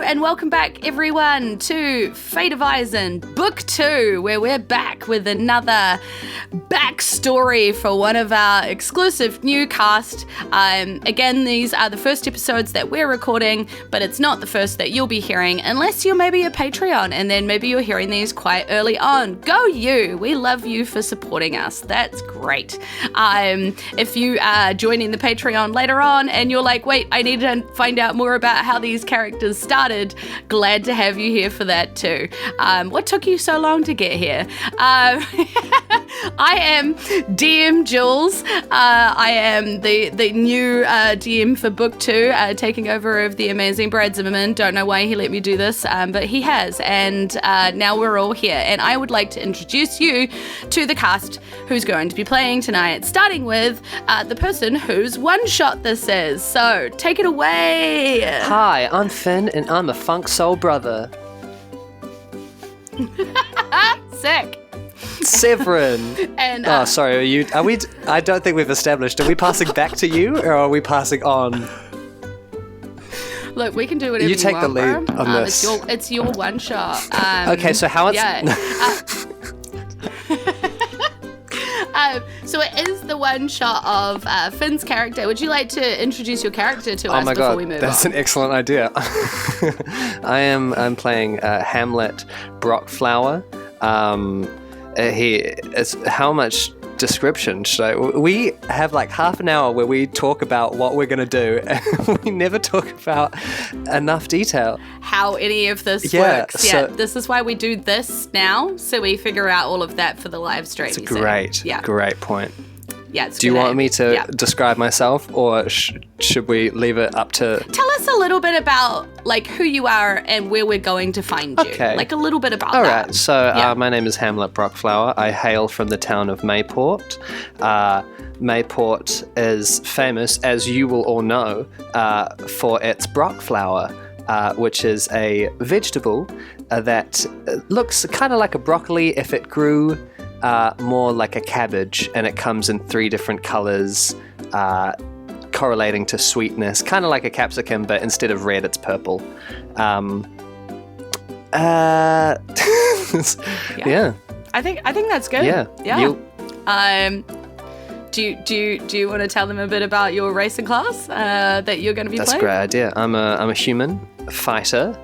and welcome back everyone to Fate of Isen Book 2, where we're back with another backstory for one of our exclusive new cast. Again, these are the first episodes that we're recording, but it's not the first that you'll be hearing unless you're maybe a Patreon, and then maybe you're hearing these quite early on. Go you! We love you for supporting us. That's great. If you are joining the Patreon later on and you're like, wait, I need to find out more about how these characters started, glad to have you here for that too. What took you so long to get here? I am DM Jules. I am the new DM for Book 2, taking over of the amazing Brad Zimmerman. Don't know why he let me do this, but he has. And now we're all here. And I would like to introduce you to the cast who's going to be playing tonight, starting with the person whose one-shot this is. So take it away. Hi, I'm Finn, and I'm a funk soul brother. Sick. Severin. And sorry, are we I don't think we've established, are we passing back to you or are we passing on? Look, we can do whatever you take want, the lead bro. on this. It's your one shot. Okay, so how it's so it is the one shot of Finn's character. Would you like to introduce your character to us before we move on? That's an excellent idea. I'm playing Hamlet Brockflower. How much description should I? We have like half an hour where we talk about what we're going to do, and we never talk about enough detail. How any of this works. Yeah, this is why we do this now, so we figure out all of that for the live stream. It's a great point. Yeah, it's do you want me to describe myself, or should we leave it up to... Tell us a little bit about like who you are and where we're going to find you. Okay. Like a little bit about that. All right, so my name is Hamlet Brockflower. I hail from the town of Mayport. Mayport is famous, as you will all know, for its Brockflower, which is a vegetable that looks kind of like a broccoli if it grew more like a cabbage, and it comes in 3 different colors, correlating to sweetness, kind of like a capsicum, but instead of red, it's purple. Yeah. I think that's good. Yeah. Do you want to tell them a bit about your race and class that you're going to be playing? That's a great idea. I'm a human fighter.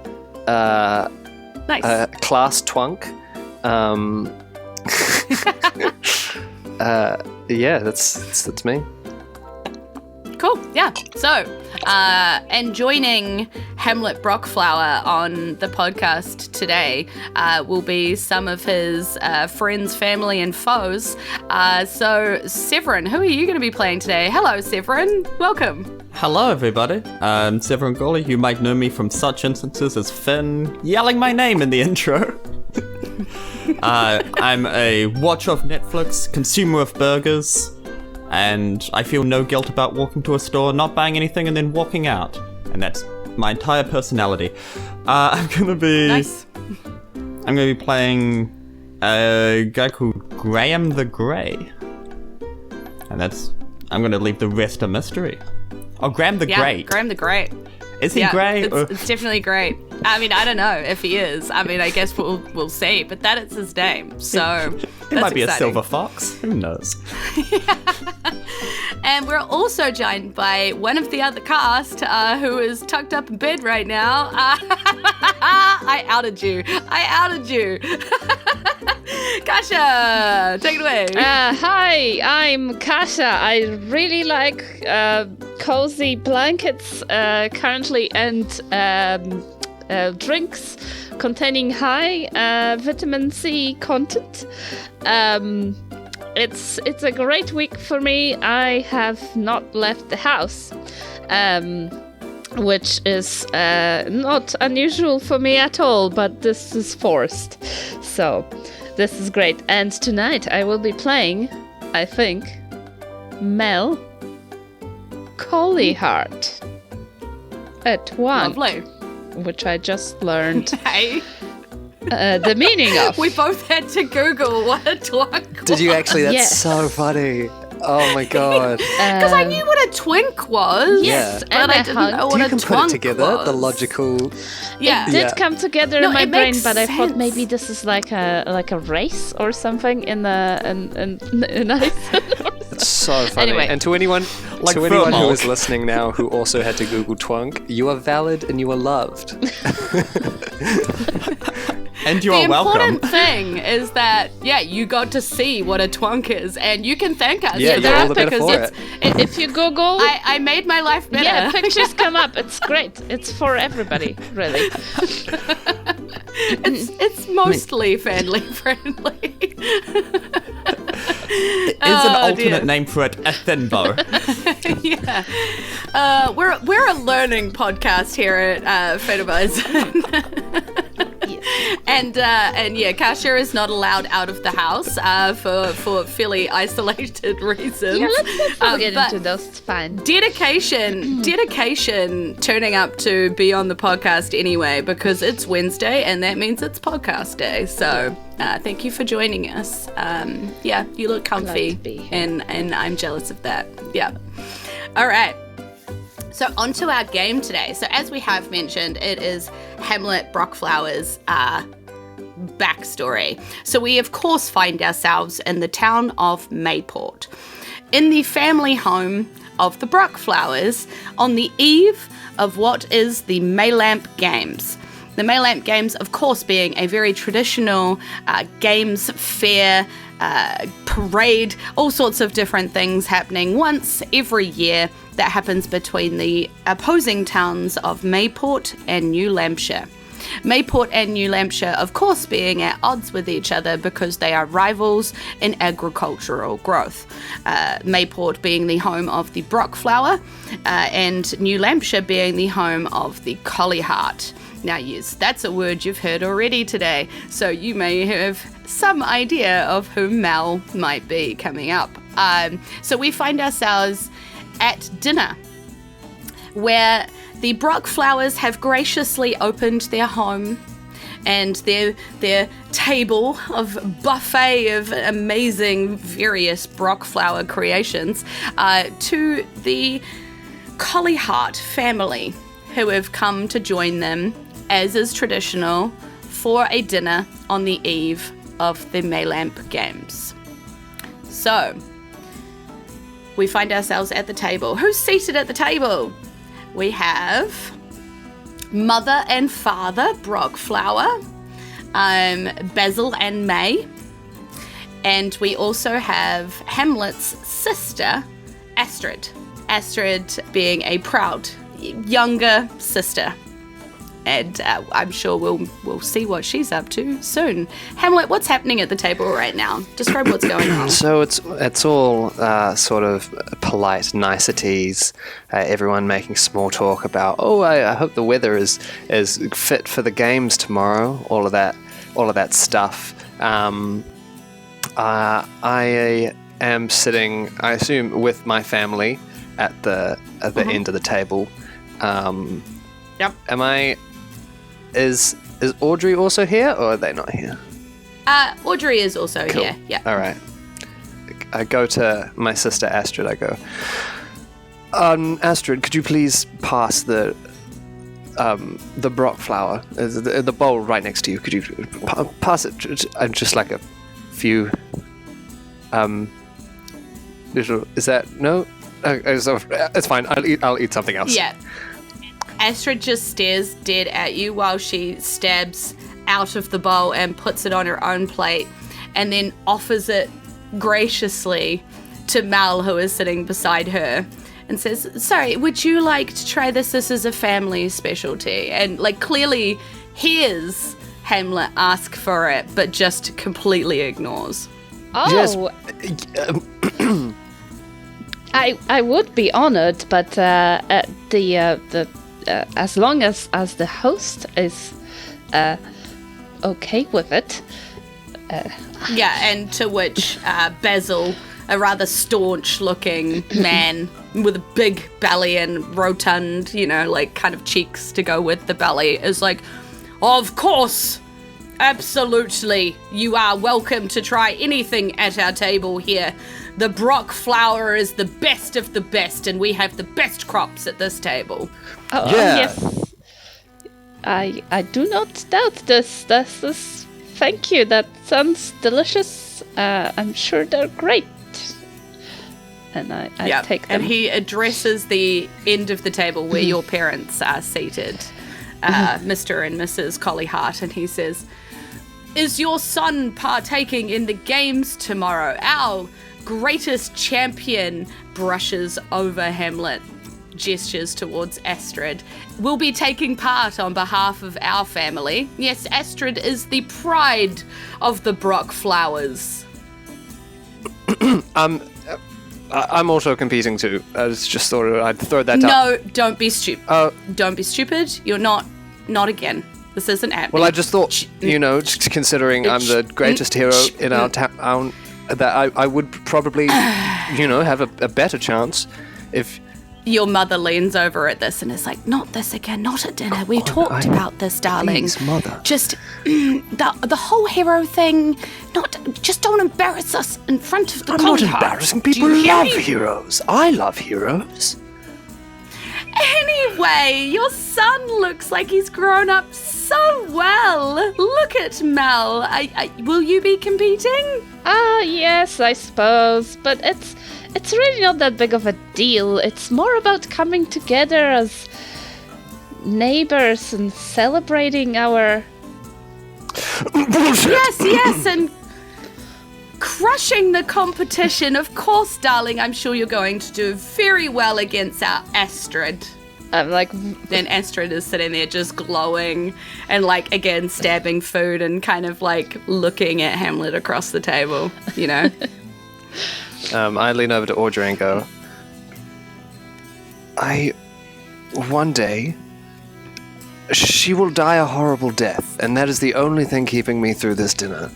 Nice. Class twunk. That's me. Cool. Yeah. So, and joining Hamlet Brockflower on the podcast today will be some of his friends, family, and foes. So, Severin, who are you going to be playing today? Hello, Severin. Welcome. Hello, everybody. I'm Severin Gawley. You might know me from such instances as Finn yelling my name in the intro. I'm a watcher of Netflix, consumer of burgers, and I feel no guilt about walking to a store, not buying anything, and then walking out. And that's my entire personality. I'm gonna be playing a guy called Graham the Grey. And I'm gonna leave the rest a mystery. Oh, Graham the Great. Graham the Great. Is he grey? It's definitely great. I mean, I don't know if he is. I mean, I guess we'll see. But that is his name, so it might be exciting. A silver fox. Who knows? And we're also joined by one of the other cast who is tucked up in bed right now. I outed you. Kasha, take it away. Hi, I'm Kasha. I really like cozy blankets currently, and drinks containing high vitamin C content. It's a great week for me. I have not left the house, which is not unusual for me at all, but this is forced. So this is great. And tonight I will be playing, I think, Mel Collyheart at 1. Lovely. Which I just learned. Hey. The meaning of. We both had to Google what a twunk Did you actually? That's Yes. so funny. Oh my god. Because I knew what a twink was. Yes, Yeah. and But I a didn't hunk. know what You a can put twunk it together, was. the logical... Yeah. It did Yeah. come together No, in my it brain, makes but I thought sense. maybe this is like a race or something in Isen. It's so funny. Anyway. And to anyone, Like who Vermont. is listening now who also had to Google twunk, you are valid and you are loved. And you The are welcome. important thing is that, you got to see what a twunk is, and you can thank us Yeah, for you're that all the better because for it's, it. If you Google, I made my life better. yeah, pictures come up. It's great. It's for everybody, really. It's mostly family friendly. Is an alternate dear. name for it a thin bow. Yeah. We're a learning podcast here at Fate of Isen. And Kasha is not allowed out of the house for fairly isolated reasons. Yeah, let's not get but into those. It's fine. dedication turning up to be on the podcast anyway, because it's Wednesday and that means it's podcast day. So thank you for joining us. You look comfy, to be here. and I'm jealous of that. Yeah. All right. So on to our game today. So as we have mentioned, it is Hamlet Brockflower's backstory. So we of course find ourselves in the town of Mayport, in the family home of the Brockflowers, on the eve of what is the Maylamp Games. The Maylamp Games, of course, being a very traditional games fair, parade, all sorts of different things happening once every year that happens between the opposing towns of Mayport and New Lampshire. Mayport and New Lampshire, of course, being at odds with each other because they are rivals in agricultural growth. Mayport being the home of the Brockflower, and New Lampshire being the home of the Collyheart. Now, yes, that's a word you've heard already today, so you may have some idea of who Mal might be coming up. So we find ourselves at dinner, where the Brockflowers have graciously opened their home and their table of buffet of amazing various Brockflower creations to the Collyheart family, who have come to join them, as is traditional, for a dinner on the eve of the Maylamp Games. So, we find ourselves at the table. Who's seated at the table? We have Mother and Father Brockflower, Basil and May, and we also have Hamlet's sister, Astrid. Astrid being a proud younger sister. And I'm sure we'll see what she's up to soon. Hamlet, what's happening at the table right now? Describe what's going on. So it's all sort of polite niceties. Everyone making small talk about, I hope the weather is fit for the games tomorrow. All of that stuff. I am sitting, I assume, with my family at the end of the table. Yep. Am I? Is Audrey also here, or are they not here? Audrey is also Cool. here. Yeah. All right. I go to my sister Astrid. I go, Astrid, could you please pass the Brockflower, the bowl right next to you? Could you pass it? Just like a few. Is that no? It's fine. I'll eat something else. Yeah. Astrid just stares dead at you while she stabs out of the bowl and puts it on her own plate, and then offers it graciously to Mal, who is sitting beside her, and says, sorry, would you like to try this? This is a family specialty. And clearly hears Hamlet ask for it, but just completely ignores. Oh, I would be honored, but as long as the host is okay with it. Yeah, and to which Basil, a rather staunch-looking man with a big belly and rotund, kind of cheeks to go with the belly, is like, of course, absolutely, you are welcome to try anything at our table here. the Brockflower is the best of the best, and we have the best crops at this table. Oh, Yeah. yes. I do not doubt this. This is... Thank you. That sounds delicious. I'm sure they're great. And I take them. And he addresses the end of the table where your parents are seated, Mr. and Mrs. Collyhart, and he says, "Is your son partaking in the games tomorrow? Our greatest champion," brushes over Hamlet, gestures towards Astrid, "will be taking part on behalf of our family. Yes, Astrid is the pride of the Brockflowers." I'm also competing too. I just thought I'd throw that out. No, don't be stupid. Don't be stupid. You're not again. This isn't happening. Well, I just thought, just considering I'm the greatest hero in our town, that I would probably, have a better chance if... Your mother leans over at this and is like, "Not this again, not at dinner. We talked about this, darling. Please, mother. Just the whole hero thing. Just don't embarrass us in front of the I'm not Collyhart. embarrassing. Do People you hear love me? heroes. I love heroes. Anyway, your son looks like he's grown up so well. Look at Mel. Will you be competing?" Yes, I suppose, but it's really not that big of a deal. It's more about coming together as neighbors and celebrating our... Bullshit. Yes, and crushing the competition. Of course, darling, I'm sure you're going to do very well against our Astrid. I'm like... And Astrid is sitting there just glowing and, like, again, stabbing food and kind of, like, looking at Hamlet across the table, I lean over to Audrey and go, one day, she will die a horrible death, and that is the only thing keeping me through this dinner.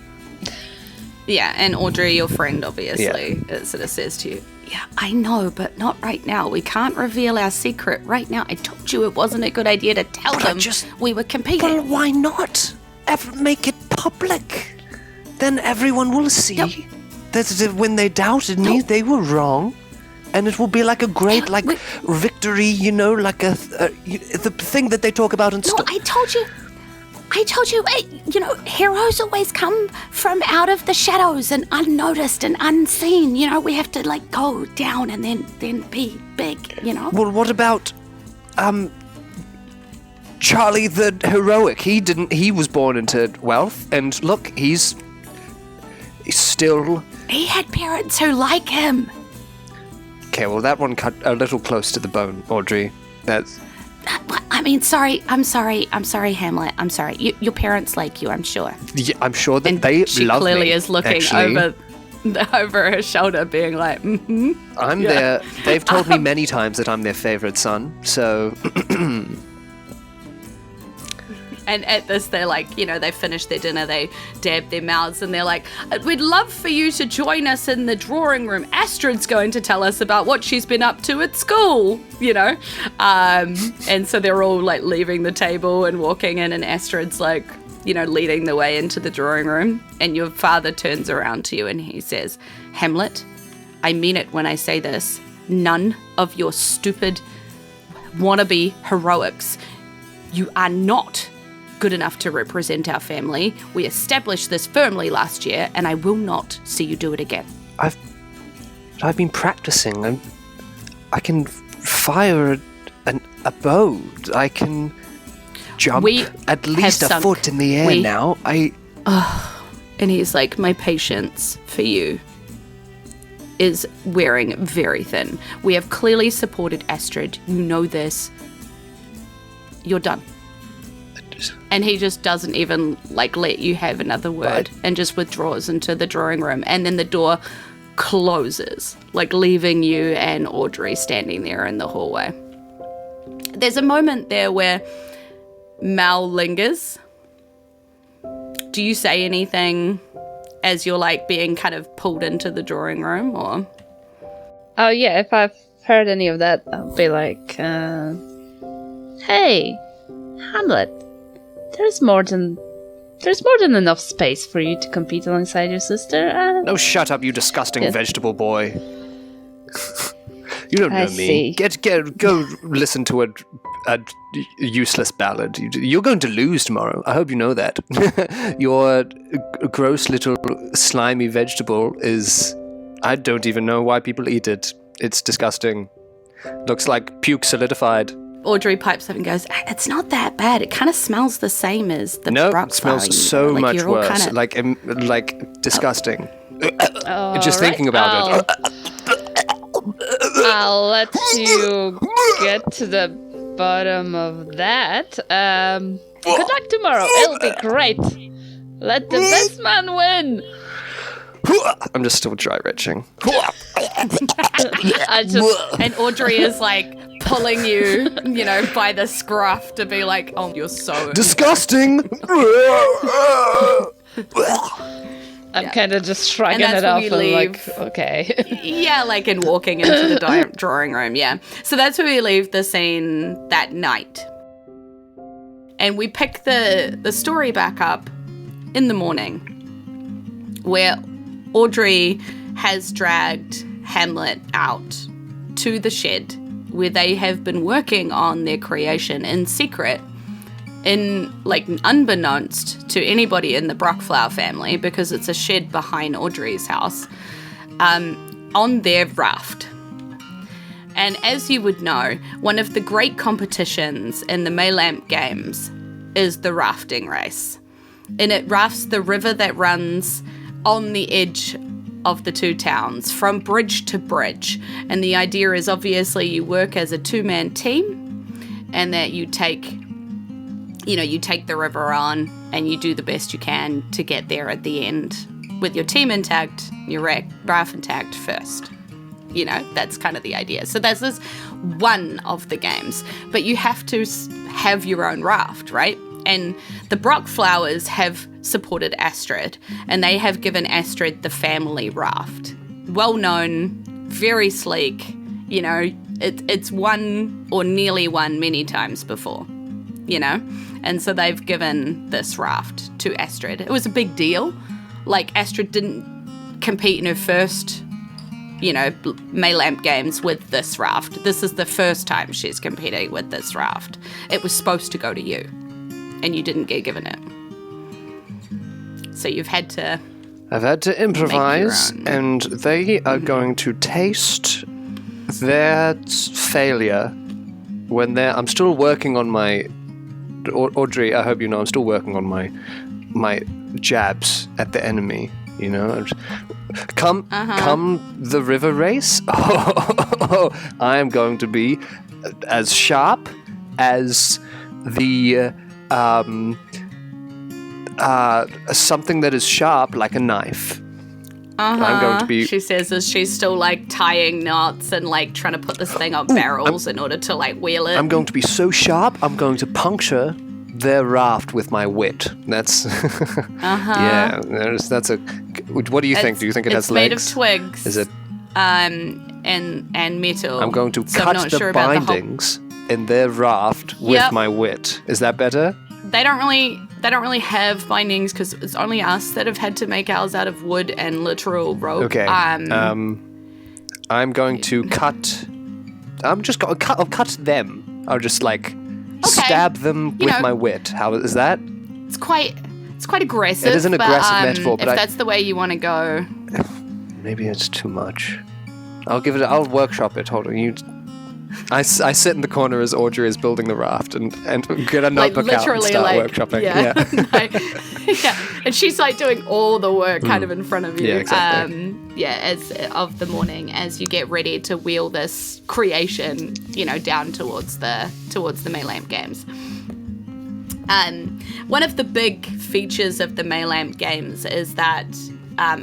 Yeah, and Audrey, your friend, obviously, sort of says to you, "Yeah, I know, but not right now. We can't reveal our secret right now. I told you it wasn't a good idea to tell them we were competing." Well, why not? Make it public. Then everyone will see that when they doubted me, they were wrong. And it will be like a great, victory, like the thing that they talk about in No, I told you, heroes always come from out of the shadows and unnoticed and unseen. We have to, go down and then be big, Well, what about, Charlie the Heroic? He was born into wealth, and look, he's still... He had parents who like him. Okay, well, that one cut a little close to the bone, Audrey. That's... I'm sorry, Hamlet. I'm sorry. Your parents like you, I'm sure. Yeah, I'm sure that And they she love me. clearly is looking over her shoulder, being like, "Mm-hmm." I'm their... They've told me many times that I'm their favorite son, so... And at this, they're like, they finish their dinner, they dab their mouths, and they're like, "We'd love for you to join us in the drawing room. Astrid's going to tell us about what she's been up to at school," And so they're all, leaving the table and walking in, and Astrid's, leading the way into the drawing room. And your father turns around to you and he says, "Hamlet, I mean it when I say this. None of your stupid wannabe heroics. You are not good enough to represent our family. We established this firmly last year, and I will not see you do it again." I've been practicing. I can fire a bow. I can jump at least a foot in the air now. And he's like, "My patience for you is wearing very thin. We have clearly supported Astrid. You know this. You're done." And he just doesn't even let you have another word and just withdraws into the drawing room. And then the door closes, leaving you and Audrey standing there in the hallway. There's a moment there where Mal lingers. Do you say anything as you're being kind of pulled into the drawing room, or? Oh yeah, if I've heard any of that, I'll be like, "Hey, Hamlet, there's more than There's more than enough space for you to compete alongside your sister. No, shut up, you disgusting Yes. vegetable boy. You don't know I me. see. Go listen to a useless ballad. You're going to lose tomorrow. I hope you know that. Your gross little slimy vegetable is... I don't even know why people eat it. It's disgusting. Looks like puke solidified. Audrey pipes up and goes, "It's not that bad. It kind of smells the same as the No, Brockflower, it smells you know, so like much you're all worse. kinda- Like disgusting. All Just right, thinking about it. I'll let you get to the bottom of that. Good luck tomorrow. It'll be great. Let the best man win. I'm just still dry retching. And Audrey is like pulling you, you know, by the scruff to be like, "Oh, you're so Disgusting! I'm kind of just shrugging And that's it when off we and like, leave. okay. Yeah, like in walking into the drawing room, yeah. So that's where we leave the scene that night. And we pick the story back up in the morning, where Audrey has dragged Hamlet out to the shed where they have been working on their creation in secret, in like unbeknownst to anybody in the Brockflower family, because it's a shed behind Audrey's house, on their raft. And as you would know, one of the great competitions in the Maylamp games is the rafting race. And it rafts the river that runs on the edge of the two towns from bridge to bridge. And the idea is obviously you work as a two-man team, and that you take the river on and you do the best you can to get there at the end with your team intact, your raft intact first. You know, that's kind of the idea. So that's this one of the games, but you have to have your own raft, right? And the Brockflowers have supported Astrid, and they have given Astrid the family raft. Well known, very sleek, you know, it's won or nearly won many times before, you know? And so they've given this raft to Astrid. It was a big deal. Like, Astrid didn't compete in her first, you know, Maylamp games with this raft. This is the first time she's competing with this raft. It was supposed to go to you, and you didn't get given it. So you've had to... I've had to improvise, own. and they are going to taste their failure when they're... I'm still working on my... Audrey, I hope you know, I'm still working on my jabs at the enemy, you know? Come the river race, I am going to be as sharp as the... something that is sharp like a knife. I'm going to be... She says as she's still like tying knots and like trying to put this thing on barrels in order to like wheel it. I'm going to be so sharp, I'm going to puncture their raft with my wit. That's... Yeah, that's a... What do you think? Do you think it has legs? It's made of twigs. Is it... And metal. I'm going to So I'm cut not the sure about the whole- bindings in their raft with Yep. my wit. Is that better? They don't really have bindings because it's only us that have had to make ours out of wood and literal rope. Okay. I'm going to cut... I'm just going to cut them. I'll just like stab them with my wit. How is that? It's quite aggressive. It is an aggressive metaphor, but if that's the way you want to go. Maybe it's too much. I'll workshop it. Hold on. I sit in the corner as Audrey is building the raft and get a notebook out and start workshopping. Yeah. And she's like doing all the work kind of in front of you. Yeah, exactly. As of the morning as you get ready to wheel this creation, you know, down towards the Maylamp games. One of the big features of the Maylamp games is that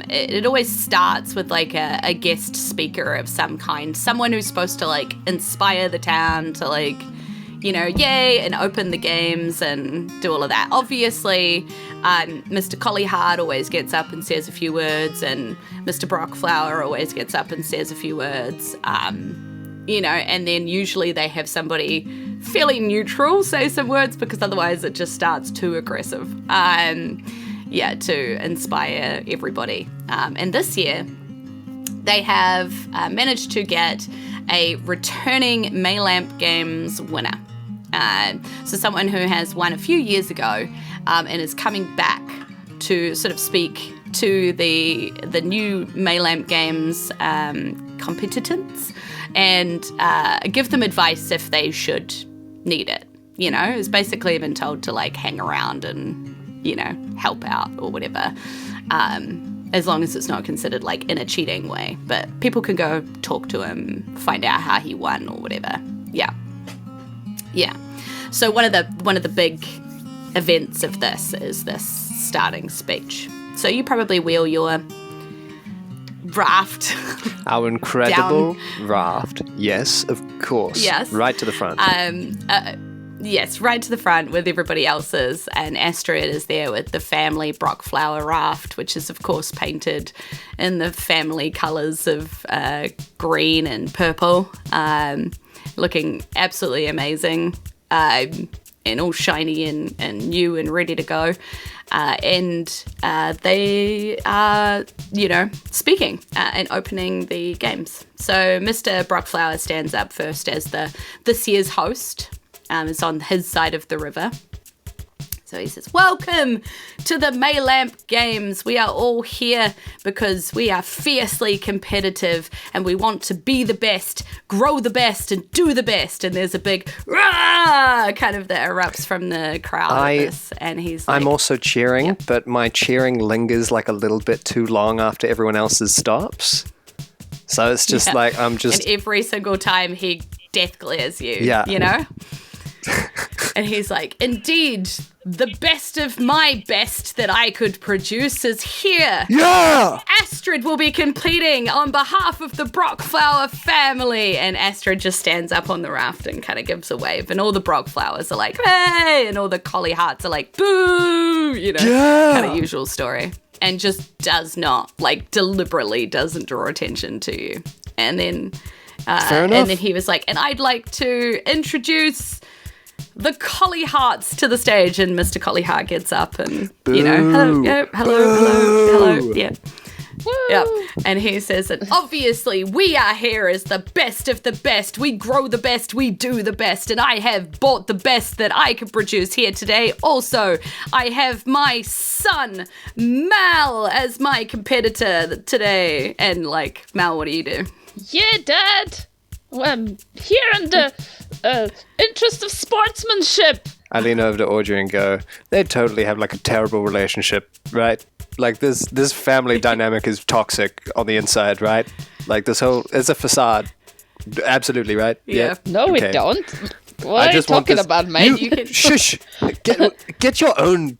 it always starts with like a guest speaker of some kind, someone who's supposed to like inspire the town to like, you know, yay, and open the games and do all of that. Obviously, Mr. Collyhard always gets up and says a few words, and Mr. Brockflower always gets up and says a few words, you know, and then usually they have somebody fairly neutral say some words, because otherwise it just starts too aggressive. To inspire everybody. And this year, they have managed to get a returning Maylamp Games winner. So someone who has won a few years ago and is coming back to sort of speak to the new Maylamp Games competitors and give them advice if they should need it. You know, it's basically been told to like hang around and, you know, help out or whatever. As long as it's not considered like in a cheating way. But people can go talk to him, find out how he won or whatever. Yeah. So one of the big events of this is this starting speech. So you probably wheel your raft. Our incredible raft. Yes, of course. Yes. Right to the front. Yes, right to the front with everybody else's, and Astrid is there with the family Brockflower raft, which is of course painted in the family colours of green and purple, looking absolutely amazing, and all shiny and new and ready to go. And they are, you know, speaking and opening the games. So Mr. Brockflower stands up first as this year's host. Is on his side of the river. So he says, "Welcome to the Maylamp Games. We are all here because we are fiercely competitive and we want to be the best, grow the best, and do the best." And there's a big rah kind of that erupts from the crowd at this. And he's like, I'm also cheering, but my cheering lingers like a little bit too long after everyone else's stops. So it's just like I'm just... And every single time he death glares you, you know? And he's like, "Indeed, the best of my best that I could produce is here. Yeah! Astrid will be competing on behalf of the Brockflower family." And Astrid just stands up on the raft and kind of gives a wave. And all the Brockflowers are like, "Hey!" And all the collie hearts are like, "Boo!" You know, kind of usual story. And just does not, like, deliberately doesn't draw attention to you. And then, and then he was like, "And I'd like to introduce the Collie Hearts to the stage." And Mr. Collie Heart gets up and, you know, hello, yeah. Woo! Yep. And he says that obviously we are here as the best of the best. We grow the best, we do the best, and I have bought the best that I can produce here today. Also, I have my son, Mal, as my competitor today. And like, Mal, what do you do? Yeah, Dad. Here in the interest of sportsmanship. I lean over to Audrey and go, "They totally have like a terrible relationship, right? Like this family dynamic is toxic on the inside, right? Like this whole, it's a facade. Absolutely, right? Yeah. No, we don't. What are you talking about, mate? You can shush. Get your own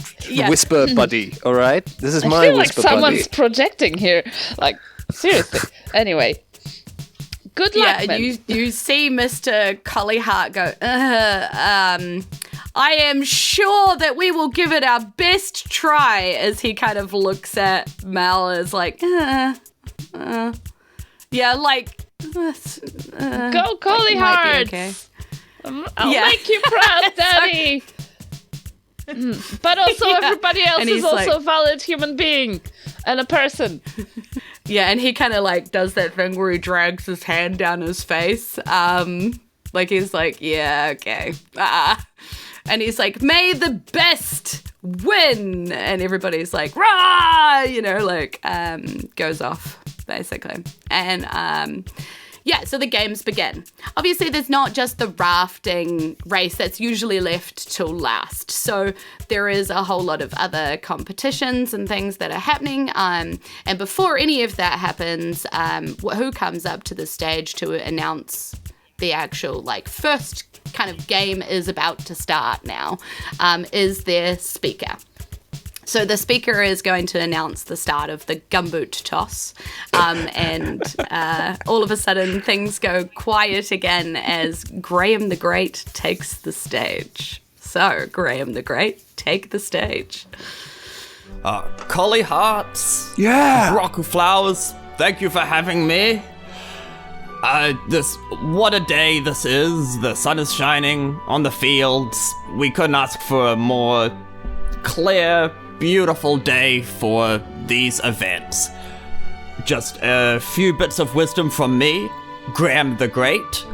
whisper buddy, all right? This is my whisper buddy. Someone's projecting here. Like, seriously. Anyway. Good luck, man. You see Mr. Collyheart go, "I am sure that we will give it our best try," as he kind of looks at Mal as like, yeah, like, go Collyheart. Okay. I'll make you proud, Daddy. But also everybody else is also a valid human being and a person. Yeah, and he kind of like does that thing where he drags his hand down his face. Like he's like, "Yeah, okay." And he's like, "May the best win." And everybody's like, "Rah!" You know, like, goes off, basically. And, so the games begin. Obviously, there's not just the rafting race that's usually left till last. So there is a whole lot of other competitions and things that are happening. And before any of that happens, who comes up to the stage to announce the actual, like, first kind of game is about to start now, is their speaker. So the speaker is going to announce the start of the gumboot toss, and all of a sudden things go quiet again as Graham the Great takes the stage. So, Graham the Great, take the stage. Collie Hearts. Yeah. Brockflowers, thank you for having me. What a day this is. The sun is shining on the fields. We couldn't ask for a more clear, beautiful day for these events. Just a few bits of wisdom from me, Graham the Great,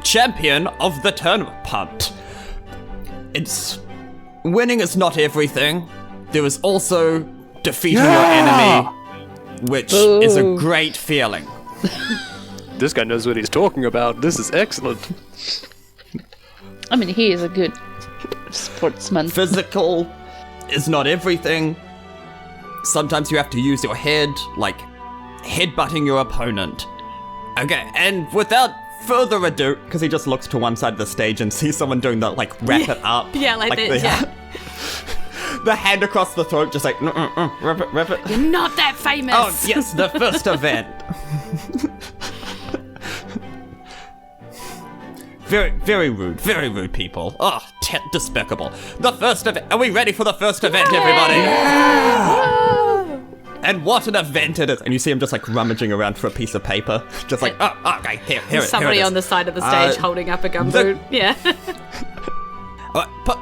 champion of the turnip punt. Winning is not everything. There is also defeating your enemy, which is a great feeling. This guy knows what he's talking about. This is excellent. I mean, he is a good sportsman. Physical is not everything. Sometimes you have to use your head, like headbutting your opponent. Okay, and without further ado, because he just looks to one side of the stage and sees someone doing the, like, wrap it up. Yeah, like this, yeah. The hand across the throat, just like, wrap it. You're not that famous. Oh, yes, the first event. Very rude people. Oh, despicable. The first event. Are we ready for the first event, everybody? Yeah. And what an event it is. And you see him just like rummaging around for a piece of paper. Just like, okay, here Somebody it is. on the side of the stage holding up a gumboot. Yeah.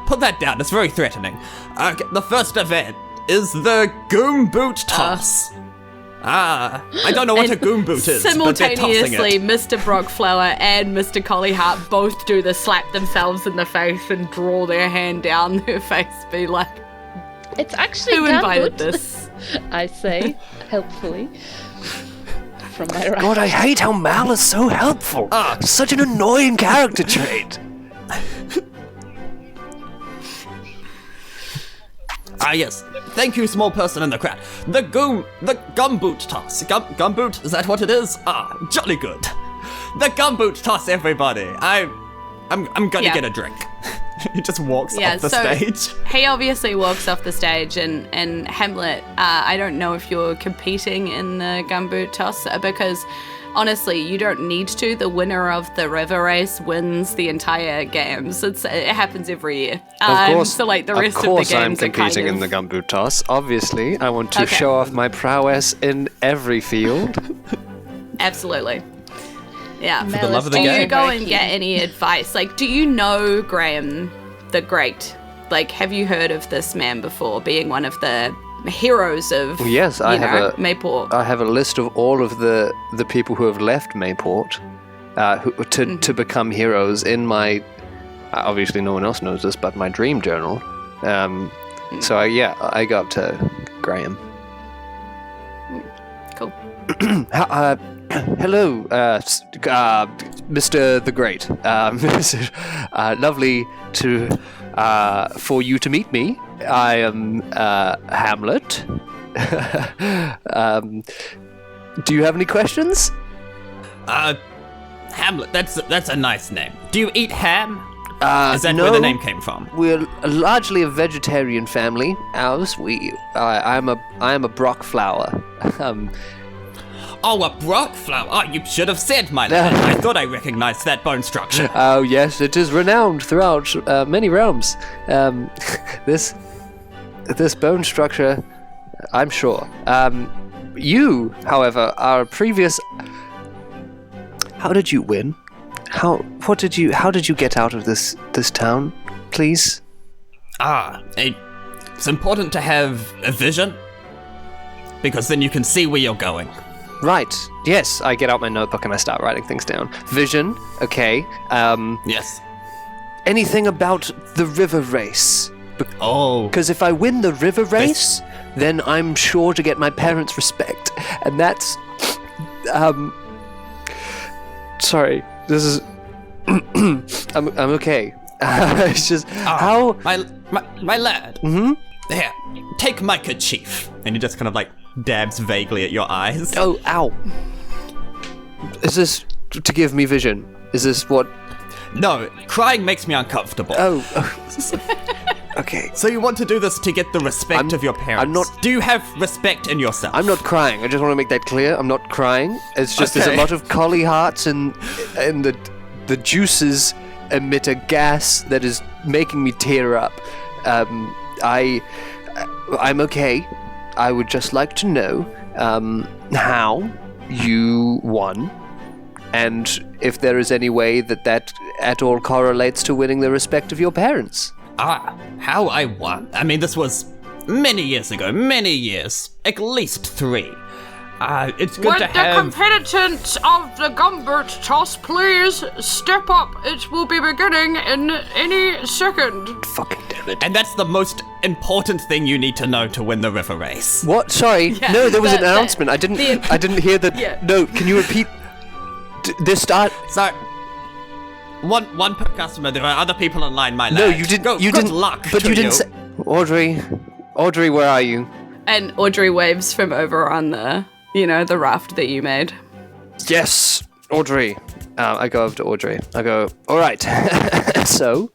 Put that down. It's very threatening. Okay, the first event is the Goom Boot Toss. I don't know what a Goom Boot is, but they're tossing simultaneously, it. Mr. Brockflower and Mr. Collyheart both do the slap themselves in the face and draw their hand down their face, be like, It's actually who invited Gumboot, this? I say, helpfully. From my right. God, I hate how Mal is so helpful. Such an annoying character trait. Yes. Thank you, small person in the crowd. The Gumboot Toss. Gumboot? Is that what it is? Jolly good. The Gumboot Toss, everybody. I'm gonna get a drink. He just walks off the stage. He obviously walks off the stage, and Hamlet, I don't know if you're competing in the gumboot toss, because honestly, you don't need to. The winner of the river race wins the entire games. It happens every year. Of course, so like the rest of the games I'm are competing kind in of... the gumboot toss. Obviously, I want to show off my prowess in every field. Absolutely. Yeah. For the love of the do game. you go and get any advice? Like, do you know Graham the Great? Like, have you heard of this man before, being one of the heroes of Mayport? I have a list of all of the people who have left Mayport to become heroes in my... obviously no one else knows this, but my dream journal. So I got Graham. Cool. Hello, Mr. the Great. Lovely for you to meet me. I am Hamlet. Do you have any questions? Hamlet, that's a nice name. Do you eat ham? Is that no, where the name came from? We're largely a vegetarian family. Ours, I am a Brockflower. Oh, a Brockflower. Oh, you should have said, my lad. I thought I recognized that bone structure. Oh, yes, it is renowned throughout many realms. This bone structure, I'm sure. You, however, are a previous... How did you win? How did you get out of this town, please? It's important to have a vision, because then you can see where you're going. Right. Yes, I get out my notebook and I start writing things down. Vision. Okay. Yes. Anything about the river race? Because if I win the river race, then I'm sure to get my parents' respect, and that's. Sorry. This is. I'm okay. It's just how my lad. Mm-hmm. Here, take my kerchief, and he just kind of like dabs vaguely at your eyes. Oh, ow! Is this to give me vision? Is this what? No, crying makes me uncomfortable. Okay. So you want to do this to get the respect of your parents? I'm not. Do you have respect in yourself? I'm not crying. I just want to make that clear. I'm not crying. It's just there's a lot of collie hearts and the juices emit a gas that is making me tear up. I'm okay. I would just like to know how you won and if there is any way that at all correlates to winning the respect of your parents. How I won. I mean, this was many years ago, many years, at least 3. It's good Would to the have... competitors of the gumboot toss please step up? It will be beginning in any second. Fucking damn it. And that's the most important thing you need to know to win the river race. What? Sorry. Yeah, No, there was an the- announcement. I didn't hear that. Yeah. No, can you repeat? This start. So, one per customer. There are other people online, my lad. No, you didn't. You good didn't. luck But to you didn't say. Audrey, where are you? And Audrey waves from over on the, the raft that you made. Yes, Audrey. I go over to Audrey. I go, all right. So,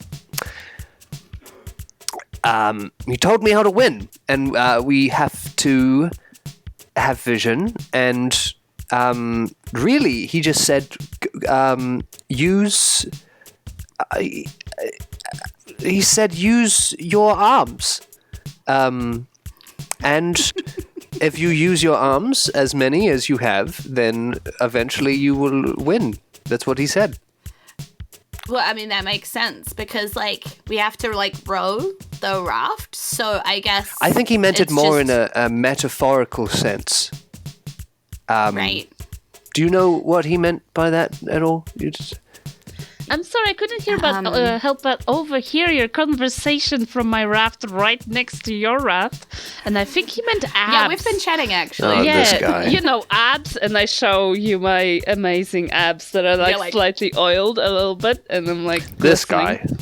you told me how to win, and we have to have vision, and really, he just said, use... he said use your arms. And if you use your arms, as many as you have, then eventually you will win. That's what he said. Well, I mean, that makes sense because, we have to, row the raft. So I guess. I think he meant it it's more in just- a metaphorical sense. Right. Do you know what he meant by that at all? I'm sorry, I couldn't hear help but overhear your conversation from my raft right next to your raft, and I think he meant abs. Yeah, we've been chatting actually. Oh, yeah, this guy. Abs, and I show you my amazing abs that are slightly oiled a little bit, and I'm like, This glistening. guy.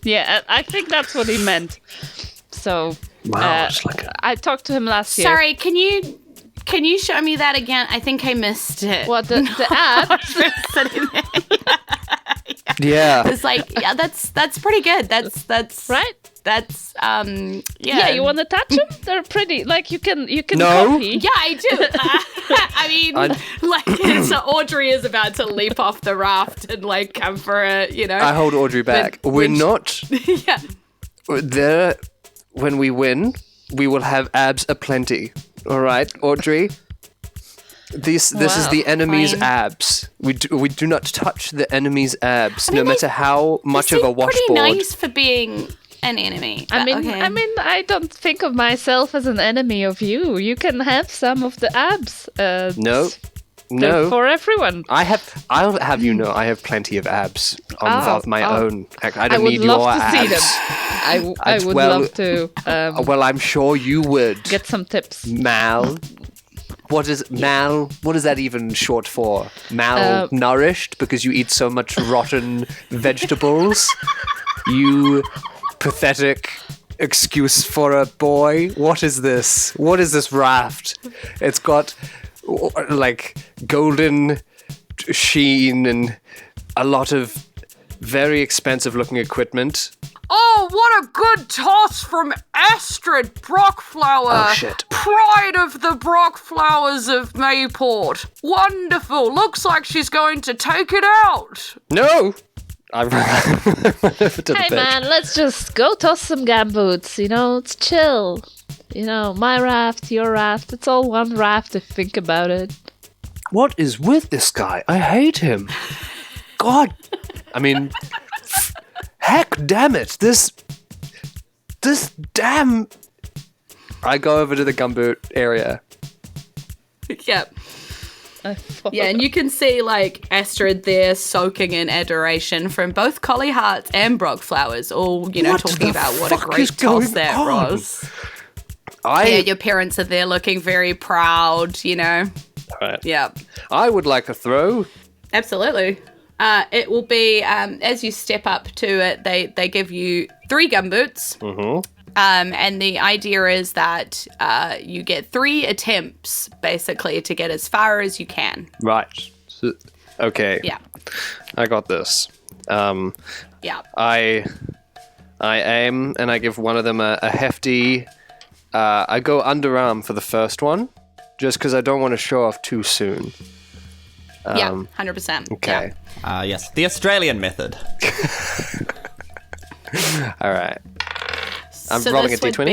Yeah, I think that's what he meant. So, Wow, it's like I talked to him last year. Sorry, can you show me that again? I think I missed it. What, the abs? Sitting there. Yeah. It's that's pretty good. That's Right? That's yeah. Yeah, you want to touch them? They're pretty. You can No. copy. Yeah, I do. I mean, so Audrey is about to leap off the raft and come for a, I hold Audrey back. We're when she- not yeah. there. When we win, we will have abs aplenty. All right, Audrey. This is the enemy's fine. abs. We do not touch the enemy's abs, no mean, matter how much They of a seem washboard. pretty nice for being an enemy. I but mean, okay. I don't think of myself as an enemy of you. You can have some of the abs. No, They're no. for everyone. I'll have you know, I have plenty of abs of my own. I I don't would need love your to abs. see them. I would well- love to Well, I'm sure you would. get some tips. Mal. What is that even short for? Malnourished because you eat so much rotten vegetables? You pathetic excuse for a boy. What is this? What is this raft? It's got golden sheen and a lot of very expensive looking equipment. Oh, what a good toss from Astrid Brockflower. Oh, shit. Pride of the Brockflowers of Mayport. Wonderful. Looks like she's going to take it out. No! I ran over to the Hey bench. man, let's just go toss some gamboots. It's chill. My raft, your raft. It's all one raft if you think about it. What is with this guy? I hate him. God. I mean, heck damn it. This damn... I go over to the gumboot area. Yep. Yeah, and you can see Astrid there soaking in adoration from both Collie Hearts and Brockflowers, all What talking the about what a fuck great is toss going that on? was. Yeah, your parents are there looking very proud, Right. Yeah, I would like a throw. absolutely. It will be as you step up to it, they give you 3 gumboots. Mm-hmm. And the idea is that you get 3 attempts, basically, to get as far as you can. Right. Okay. Yeah. I got this. Yeah. I aim and I give one of them a hefty... I go underarm for the first one, just because I don't want to show off too soon. Yeah, 100%. Okay. Yes, the Australian method. All right. I'm So rolling this a would d20?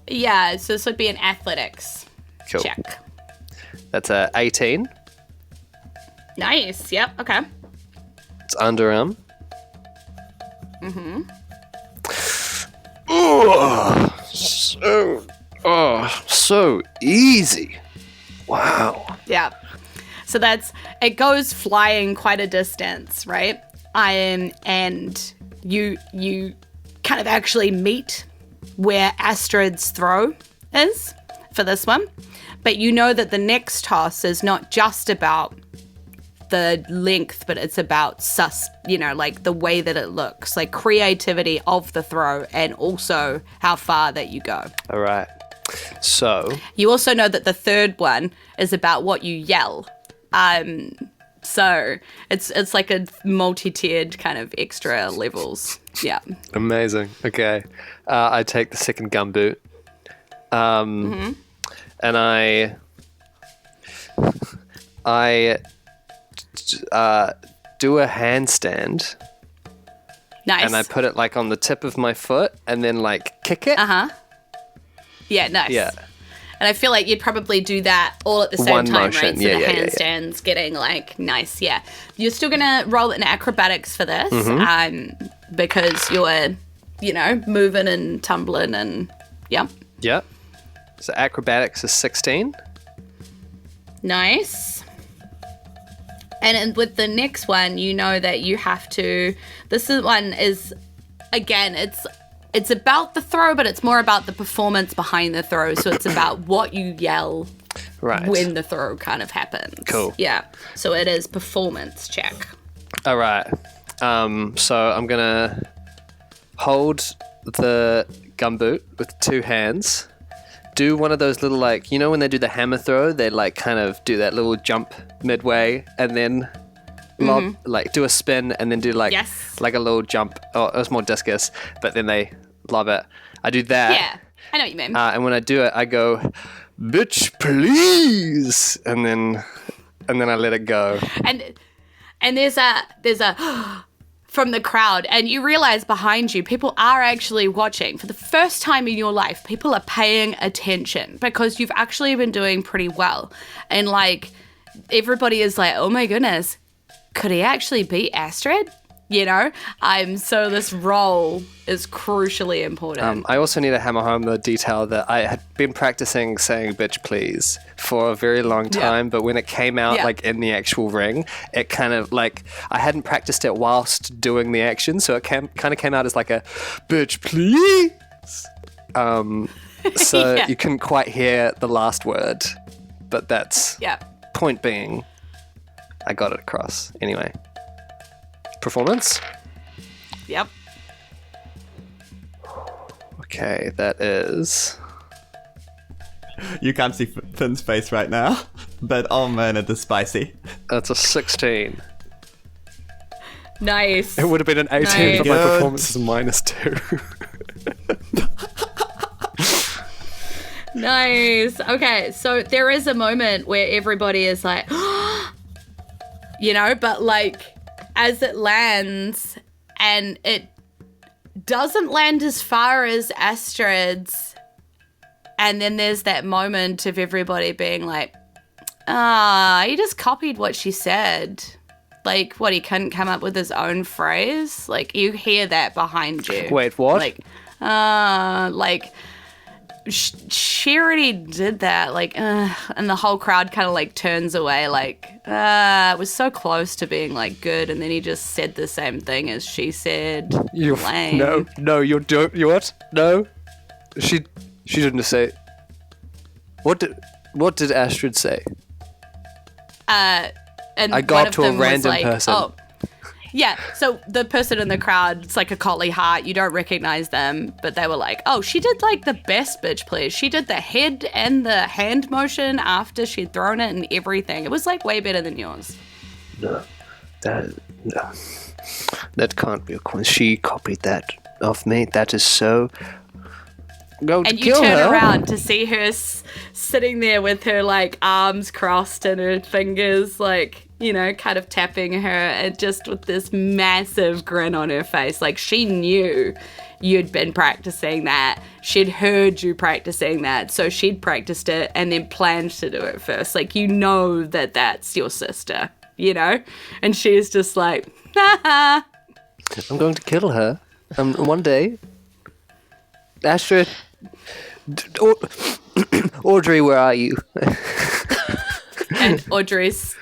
be so this would be an athletics Cool. check. That's a 18. Nice. Yep. Okay. It's underarm. So easy. Wow. Yeah. So it goes flying quite a distance, right? And you kind of actually meet where Astrid's throw is for this one. But you know that the next toss is not just about the length, but it's about like the way that it looks, like creativity of the throw and also how far that you go. All right. So you also know that the third one is about what you yell. So it's like a multi-tiered kind of extra levels. Yeah. amazing. Okay. I take the second gumboot. And I do a handstand. Nice. And I put it like on the tip of my foot and then like kick it. Yeah, nice. Yeah. And I feel like you'd probably do that all at the same One time, motion. right? So Yeah, the yeah, yeah, handstands getting like nice, yeah. You're still gonna roll in acrobatics for this, because you're, moving and tumbling and Yep. So acrobatics is 16. Nice. And with the next one, you know that you have to. One is, again, it's about the throw, but it's more about the performance behind the throw. So it's about what you yell when the throw kind of happens. Cool. Yeah. So it is performance check. All right. So I'm gonna hold the gumboot with two hands. Do one of those little when they do the hammer throw, they kind of do that little jump midway and then lob, do a spin and then do like a little jump. Oh, it was more discus, but then they lob it. I do that. Yeah, I know what you mean. And when I do it, I go, "Bitch, please," and then I let it go. And there's a from the crowd, and you realize behind you, people are actually watching. For the first time in your life, people are paying attention because you've actually been doing pretty well. And everybody is like, oh my goodness, could he actually beat Astrid? So this role is crucially important. I also need to hammer home the detail that I had been practicing saying "bitch please" for a very long time, but when it came out in the actual ring, it kind of I hadn't practiced it whilst doing the action, so it kind of came out as like a "bitch please." So you couldn't quite hear the last word, but that's point being, I got it across anyway. Performance? Yep. Okay, that is... You can't see Finn's face right now, but oh man, it is spicy. That's a 16. Nice. It would have been an 18, Nice. but my Good. performance is -2. Nice. Okay, so there is a moment where everybody is like, but as it lands, and it doesn't land as far as Astrid's, and then there's that moment of everybody being like, he just copied what she said. What, he couldn't come up with his own phrase? You hear that behind you. Wait, what? She already did that, and the whole crowd kind of turns away, it was so close to being good, and then he just said the same thing as she said. Lame. No, you what? No, she didn't say. What did Astrid say? And I got to a random person. Oh, yeah. So the person in the crowd, it's like a Collie Heart. You don't recognize them, but they were like, "Oh, she did the best bitch please. She did the head and the hand motion after she'd thrown it and everything. It was way better than yours." No, that can't be a coincidence. She copied that of me. That is so. Go to and you kill turn her. around to see her sitting there with her arms crossed and her fingers kind of tapping her, and just with this massive grin on her face. She knew you'd been practicing that. She'd heard you practicing that, so she'd practiced it and then planned to do it first. That's your sister. you know? And she's just like, haha. I'm going to kill her. One day. Astrid. Audrey, where are you? And Audrey's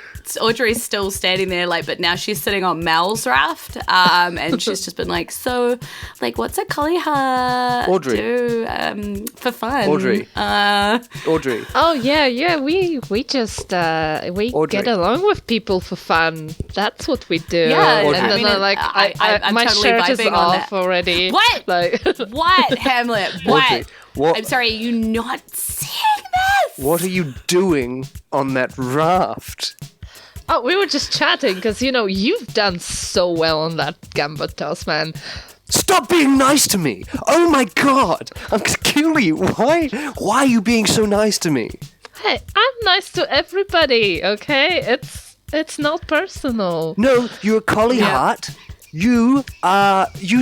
still standing there, like, but now she's sitting on Mel's raft, and she's just been like, so, like, what's a Kaliha Audrey. do for fun? Audrey. Audrey. Oh yeah, we just we Audrey. get along with people for fun. That's what we do. Yeah, and I then mean, I'm like, I'm my totally shirt is vibing on off that. already. What? Like, What, Hamlet? What? Audrey, what? I'm sorry, are you not seeing this? What are you doing on that raft? oh, we were just chatting because you've done so well on that gambit toss, man. Stop being nice to me! Oh my god! I'm gonna kill you! Why are you being so nice to me? Hey, I'm nice to everybody. Okay, it's not personal. No, you're a collie heart. You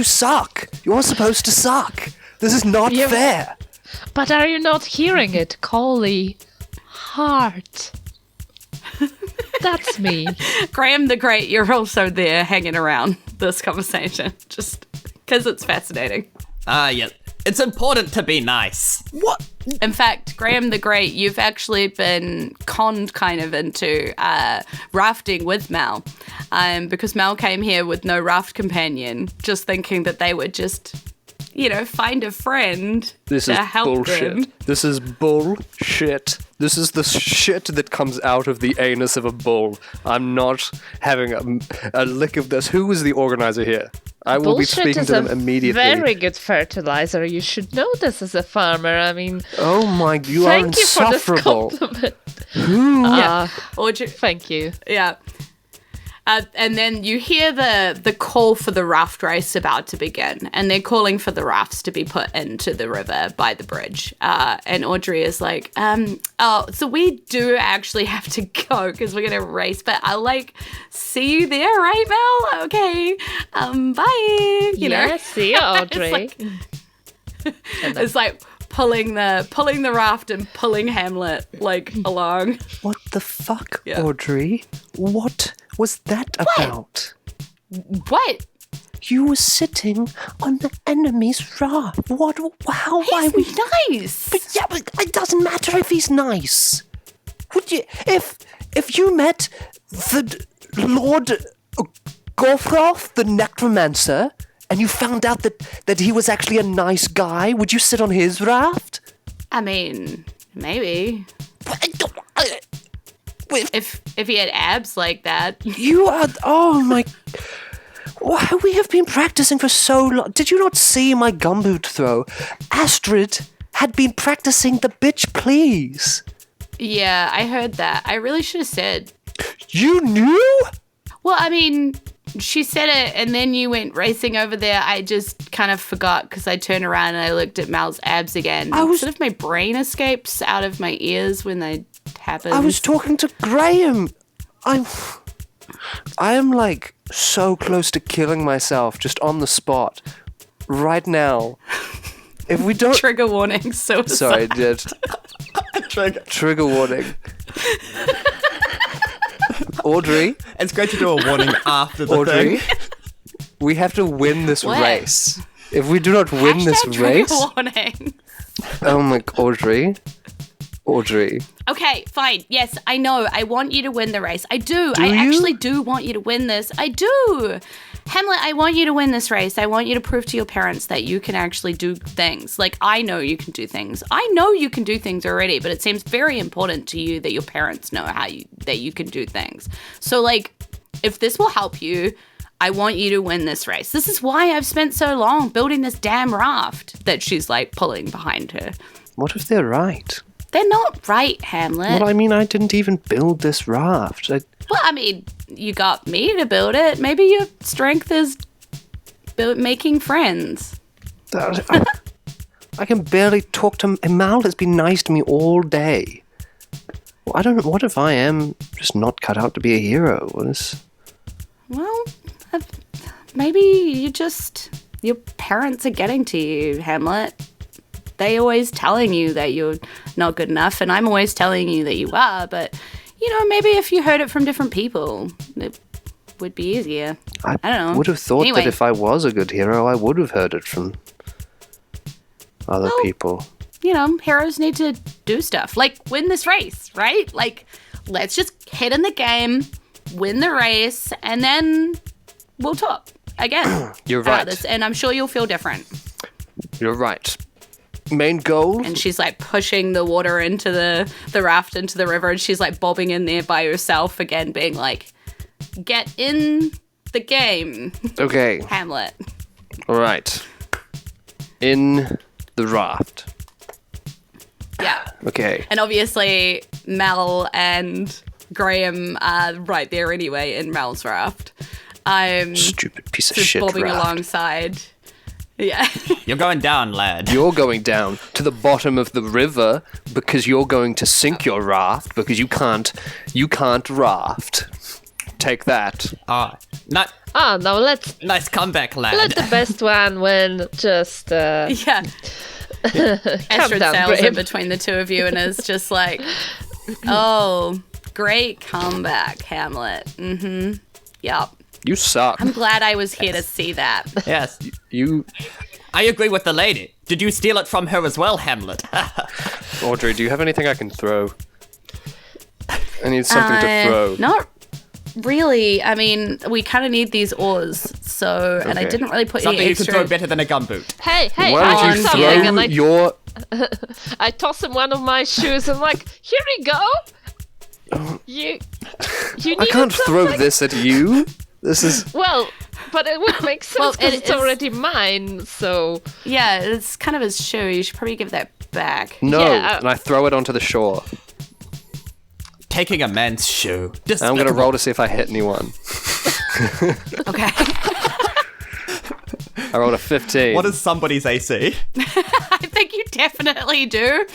suck. You're supposed to suck. This is not Yeah. fair. But are you not hearing it, Collie? Heart. That's me. Graham the Great, you're also there hanging around this conversation, just because it's fascinating. Yeah. It's important to be nice. What? In fact, Graham the Great, you've actually been conned kind of into rafting with Mal, because Mal came here with no raft companion, just thinking that they would just, find a friend This to is help bullshit. them. This is bullshit. This is the shit that comes out of the anus of a bull. I'm not having a lick of this. Who is the organizer here? I will Bullshit be speaking is to them a immediately. very good fertilizer. You should know this as a farmer. I mean, Oh my, you are thank you for this insufferable. compliment. Yeah. Audrey, Thank you. yeah. And then you hear the call for the raft race about to begin, and they're calling for the rafts to be put into the river by the bridge. And Audrey is like, so we do actually have to go because we're gonna race, but I'll see you there, right, Mel? Okay, bye. You know, Yeah, see you, Audrey. it's like pulling the raft and pulling Hamlet along. What the fuck, Yeah. Audrey? What was that about? What? You were sitting on the enemy's raft. What? How? Why? He's nice. But yeah, but it doesn't matter if he's nice. Would you? If you met the Lord Gorfroth, the necromancer, and you found out that he was actually a nice guy, would you sit on his raft? I mean, maybe. If he had abs like that. You are. Oh my. Why, we have been practicing for so long. Did you not see my gumboot throw? Astrid had been practicing the bitch please. Yeah, I heard that. I really should have said. You knew? Well, I mean, she said it and then you went racing over there. I just kind of forgot because I turned around and I looked at Mal's abs again. Sort of my brain escapes out of my ears when they happen. I was talking to Graham. I am so close to killing myself just on the spot right now. If we don't... Trigger warning, suicide. Sorry, just... Trigger warning. Audrey. It's great to do a warning after the Audrey. thing. We have to win this What? race. If we do not win this Hashtag race... trigger warning. Oh my... Audrey. Okay, fine. Yes, I know. I want you to win the race. I do. I you? actually do want you to win this. I do. Hamlet, I want you to win this race. I want you to prove to your parents that you can actually do things. I know you can do things. I know you can do things already, but it seems very important to you that your parents know that you can do things. So, if this will help you, I want you to win this race. This is why I've spent so long building this damn raft that she's, pulling behind her. What if they're right? They're not right, Hamlet. Well, I mean, I didn't even build this raft. Well, I mean, you got me to build it. Maybe your strength is making friends. I can barely talk to... Mal has been nice to me all day. Well, I don't know. What if I am just not cut out to be a hero? Well, maybe your parents are getting to you, Hamlet. They always telling you that you're not good enough, and I'm always telling you that you are, but, maybe if you heard it from different people, it would be easier. I don't know. Would have thought Anyway. that if I was a good hero, I would have heard it from other people. Heroes need to do stuff. Like, win this race, right? Like, let's just hit in the game, win the race, and then we'll talk again. You're about right. this, and I'm sure you'll feel different. You're right. Main goal? And she's, like, pushing the water into the raft into the river, and she's, like, bobbing in there by herself again, being like, get in the game. Okay. Hamlet. All right. In the raft. Yeah. Okay. And obviously, Mel and Graham are right there anyway in Mel's raft. Stupid piece of Just shit bobbing raft. alongside. Yeah. You're going down, lad. You're going down to the bottom of the river because you're going to sink your raft because you can't raft. Take that. Not Oh no, nice comeback, lad. let the best one win. Just Yeah. Astrid down, sails in Graham. between the two of you and is just like, oh, great comeback, Hamlet. Mm-hmm. Yep. You suck. I'm glad I was here to see that. Yes. You, I agree with the lady. Did you steal it from her as well, Hamlet? Audrey, do you have anything I can throw? I need something to throw. Not really. I mean, we kind of need these oars, so, and I Okay. didn't really put Something any you can extra... throw better than a gumboot. hey, Why I don't got you something, throw and your... I toss him one of my shoes and like, here we go. You I can't throw this at you. This is... Well, but it would make sense Well, because it it's is- already mine. So Yeah, it's kind of his shoe. You should probably give that back. No, Yeah. and I throw it onto the shore. Taking a man's shoe. I'm going to roll to see if I hit anyone. Okay. I rolled a 15. What is somebody's AC? I think you definitely do.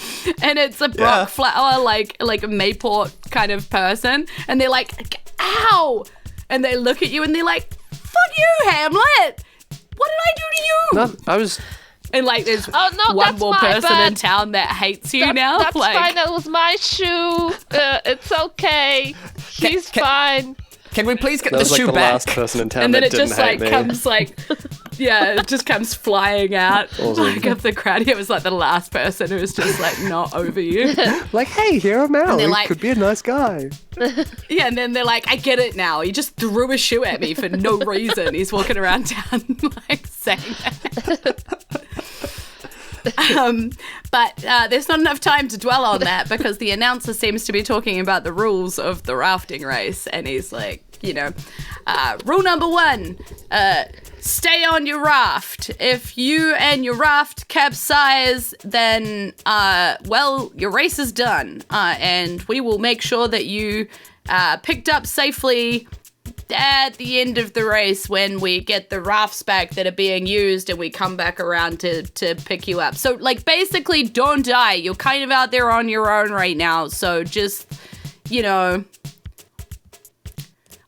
And it's a Brockflower, like a Mayport kind of person. And they're like, ow! And they look at you and they're like, fuck you, Hamlet! What did I do to you? No, I was... And like there's Oh, no, one that's more my person in bad. town that hates you now. that's like, fine. That was my shoe. It's okay. He's fine. Can we please get That the was like shoe the back? last person in town and then that it didn't just hate like me. comes like, yeah, it just comes flying out Awesome. like of the crowd. It was like the last person who was just like not over you. Like, hey, here I'm Al. they're He like- could be a nice guy. Yeah, and then they're like, I get it now. He just threw a shoe at me for no reason. He's walking around town like saying that. But there's not enough time to dwell on that because the announcer seems to be talking about the rules of the rafting race. And he's like, rule number 1, stay on your raft. If you and your raft capsize, then, your race is done. And we will make sure that you picked up safely at the end of the race when we get the rafts back that are being used and we come back around to pick you up. So, like, basically, don't die. You're kind of out there on your own right now. So just,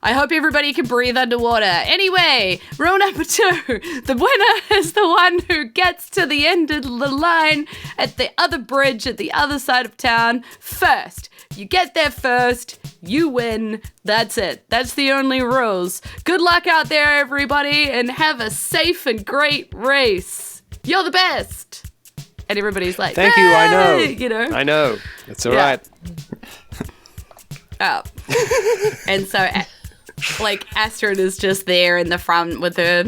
I hope everybody can breathe underwater. Anyway, rule number 2. The winner is the one who gets to the end of the line at the other bridge at the other side of town first. You get there first, you win. That's it. That's the only rules. Good luck out there, everybody, and have a safe and great race. You're the best. And everybody's like, Thank you, I know. "Yay," I know. It's all Yeah. right. And so, Astrid is just there in the front with her,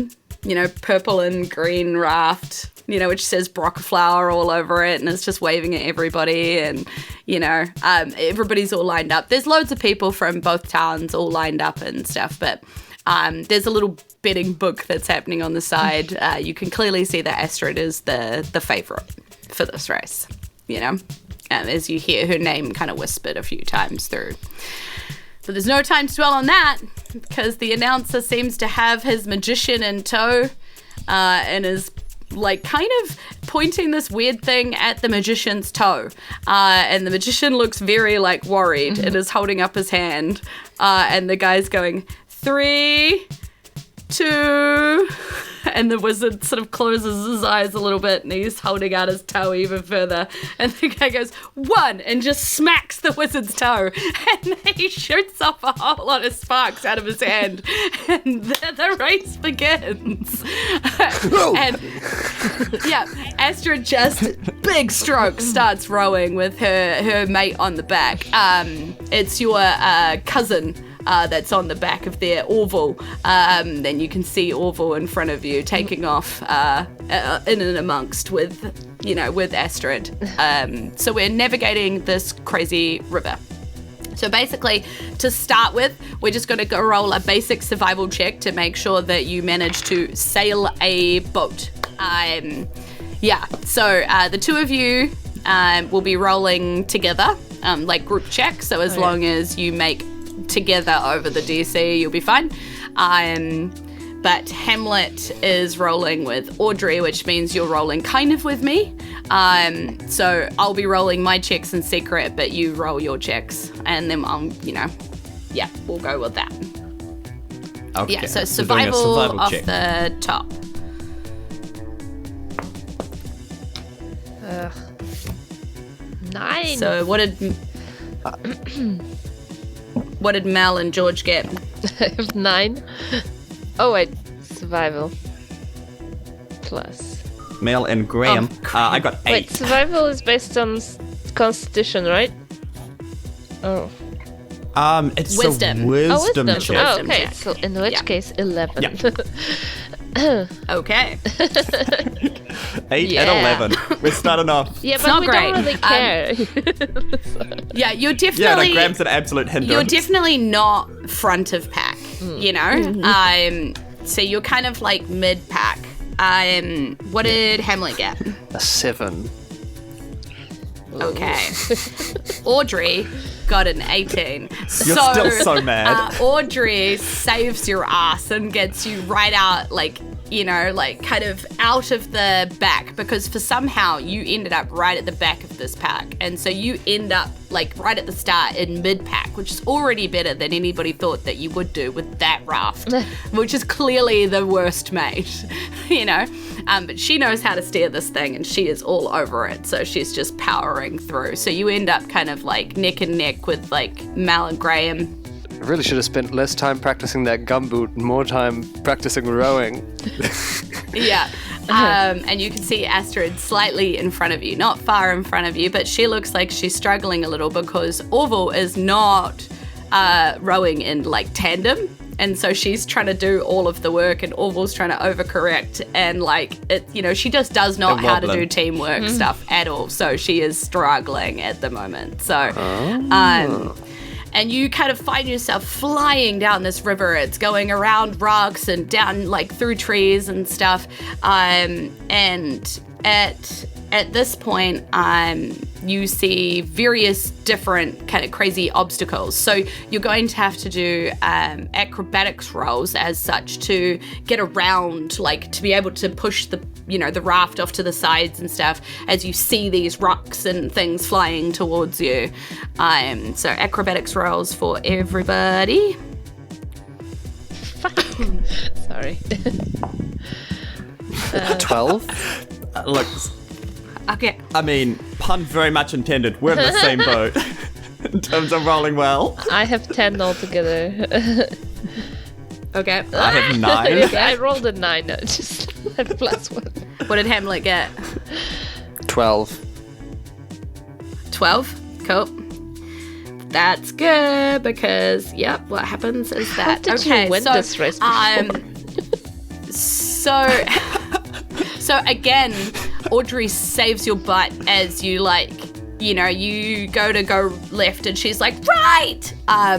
purple and green raft, which says Brockflower all over it, and it's just waving at everybody, and, everybody's all lined up. There's loads of people from both towns all lined up and stuff, but there's a little betting book that's happening on the side. You can clearly see that Astrid is the favourite for this race, as you hear her name kind of whispered a few times through. But there's no time to dwell on that because the announcer seems to have his magician in tow and is kind of pointing this weird thing at the magician's toe. And the magician looks very worried and is holding up his hand. And the guy's going 3, 2, And the wizard sort of closes his eyes a little bit and he's holding out his toe even further. And the guy goes, 1, and just smacks the wizard's toe. And he shoots off a whole lot of sparks out of his hand. And the race begins. And yeah, Astrid just big stroke starts rowing with her mate on the back. It's your cousin that's on the back of their Orville. Then you can see Orville in front of you taking off in and amongst with Astrid. So we're navigating this crazy river. So basically, to start with, we're just going to go roll a basic survival check to make sure that you manage to sail a boat. So the two of you will be rolling together, like group check. So as long as you make together over the DC, you'll be fine. But Hamlet is rolling with Audrey, which means you're rolling kind of with me. So I'll be rolling my checks in secret, but you roll your checks, and then we'll go with that. Okay. Yeah, so doing a survival off check. the top. Nine. So what did Mel and George get? I have 9. Oh wait, survival. Plus. Mel and Graham. I got 8. Wait, survival is based on Constitution, right? Oh. It's Wisdom. a wisdom Wisdom. check. Oh, Wisdom okay. check. So in which case, 11. Yeah. Okay. 8 Yeah. and 11. It's not enough. Yeah, but not we great. don't really care. Yeah, you're Yeah, definitely no, Graham's an absolute hindrance. you're definitely not front of pack, you know? So you're kind of like mid pack. What did Hamlet get? A 7. Okay. Audrey got an 18. You're still so mad. Audrey saves your ass and gets you right out, kind of out of the back, because for somehow you ended up right at the back of this pack. And so you end up right at the start in mid pack, which is already better than anybody thought that you would do with that raft, which is clearly the worst mate, but she knows how to steer this thing and she is all over it. So she's just powering through. So you end up kind of neck and neck with Mal and Graham. I really should have spent less time practicing that gumboot and more time practicing rowing. Yeah. And you can see Astrid slightly in front of you, not far in front of you, but she looks like she's struggling a little because Orville is not rowing in tandem. And so she's trying to do all of the work and Orville's trying to overcorrect. And she just does not how to do teamwork stuff at all. So she is struggling at the moment. So, and you kind of find yourself flying down this river. It's going around rocks and down through trees and stuff. And at this point, you see various different kind of crazy obstacles. So you're going to have to do acrobatics rolls as such to get around, to be able to push the raft off to the sides and stuff as you see these rocks and things flying towards you. So acrobatics rolls for everybody. Sorry. 12? Look, Okay. I mean, pun very much intended. We're in the same boat in terms of rolling well. I have 10 altogether. Okay. I have 9. I rolled a 9. I just have +1. What did Hamlet get? 12. 12? Cool. That's good because, what happens is that. How did you win this race before? So again, Audrey saves your butt as you you go left and she's like, right!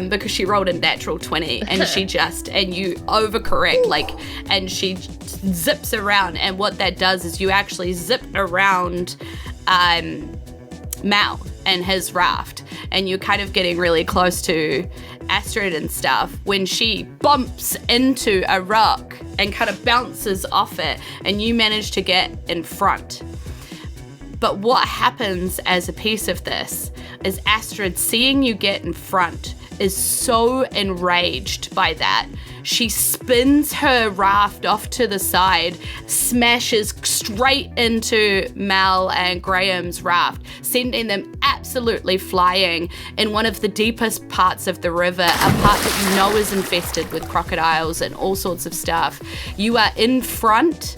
Because she rolled a natural 20 and and you overcorrect, and she zips around. And what that does is you actually zip around Mal and his raft, and you're kind of getting really close to Astrid and stuff when she bumps into a rock and kind of bounces off it, and you manage to get in front. But what happens as a piece of this is Astrid, seeing you get in front, is so enraged by that. She spins her raft off to the side, smashes straight into Mel and Graham's raft, sending them absolutely flying in one of the deepest parts of the river, a part that you know is infested with crocodiles and all sorts of stuff. You are in front,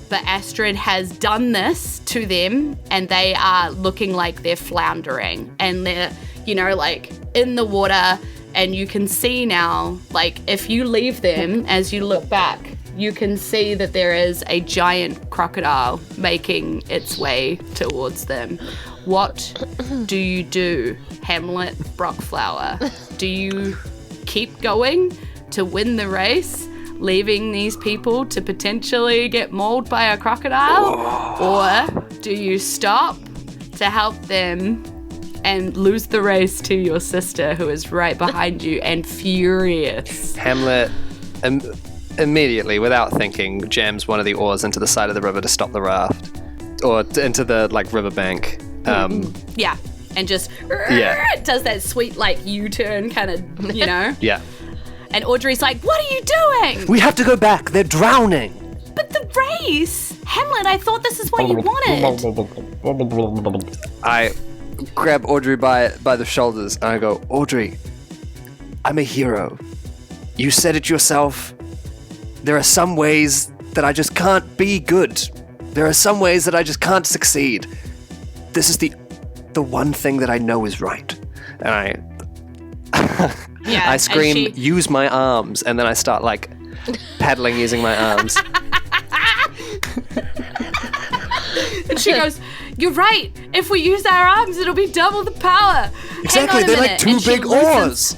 but Astrid has done this to them, and they are looking like they're floundering, and they're, like in the water. And you can see now, like, if you leave them, as you look back, you can see that there is a giant crocodile making its way towards them. What do you do, Hamlet Brockflower? Do you keep going to win the race, leaving these people to potentially get mauled by a crocodile? Or do you stop to help them and lose the race to your sister, who is right behind you and furious? Hamlet immediately, without thinking, jams one of the oars into the side of the river to stop the raft, or into the riverbank. Yeah, and just does that sweet U-turn kind of, Yeah. And Audrey's like, "What are you doing?" We have to go back. They're drowning. But the race, Hamlet. I thought this is what you wanted. I grab Audrey by the shoulders and I go, "Audrey, I'm a hero. You said it yourself. There are some ways that I just can't be good. There are some ways that I just can't succeed. This is the one thing that I know is right." And I scream, "Use my arms," and then I start paddling using my arms. And she goes, "You're right. If we use our arms, it'll be double the power." Exactly, they're like two big oars.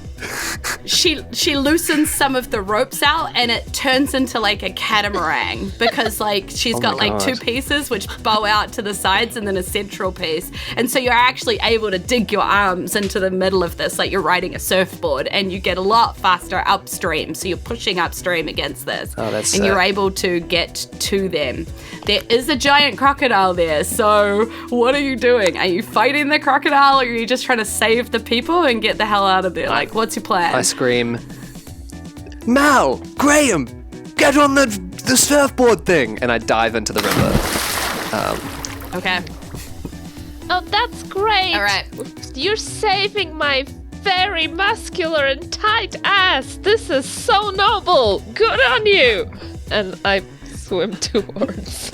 She loosens some of the ropes out, and it turns into a catamaran, because she's got two pieces which bow out to the sides and then a central piece. And so you're actually able to dig your arms into the middle of this like you're riding a surfboard, and you get a lot faster upstream. So you're pushing upstream against this. Oh, that's and sick. you're able to get to them. There is a giant crocodile there, so what are you doing? Are you fighting the crocodile, or are you just trying to save the people and get the hell out of there? What's your plan? I scream, "Mal, Graham, get on the surfboard thing!" And I dive into the river. Okay. Oh, that's great. All right. You're saving my very muscular and tight ass. This is so noble. Good on you. And I swim towards.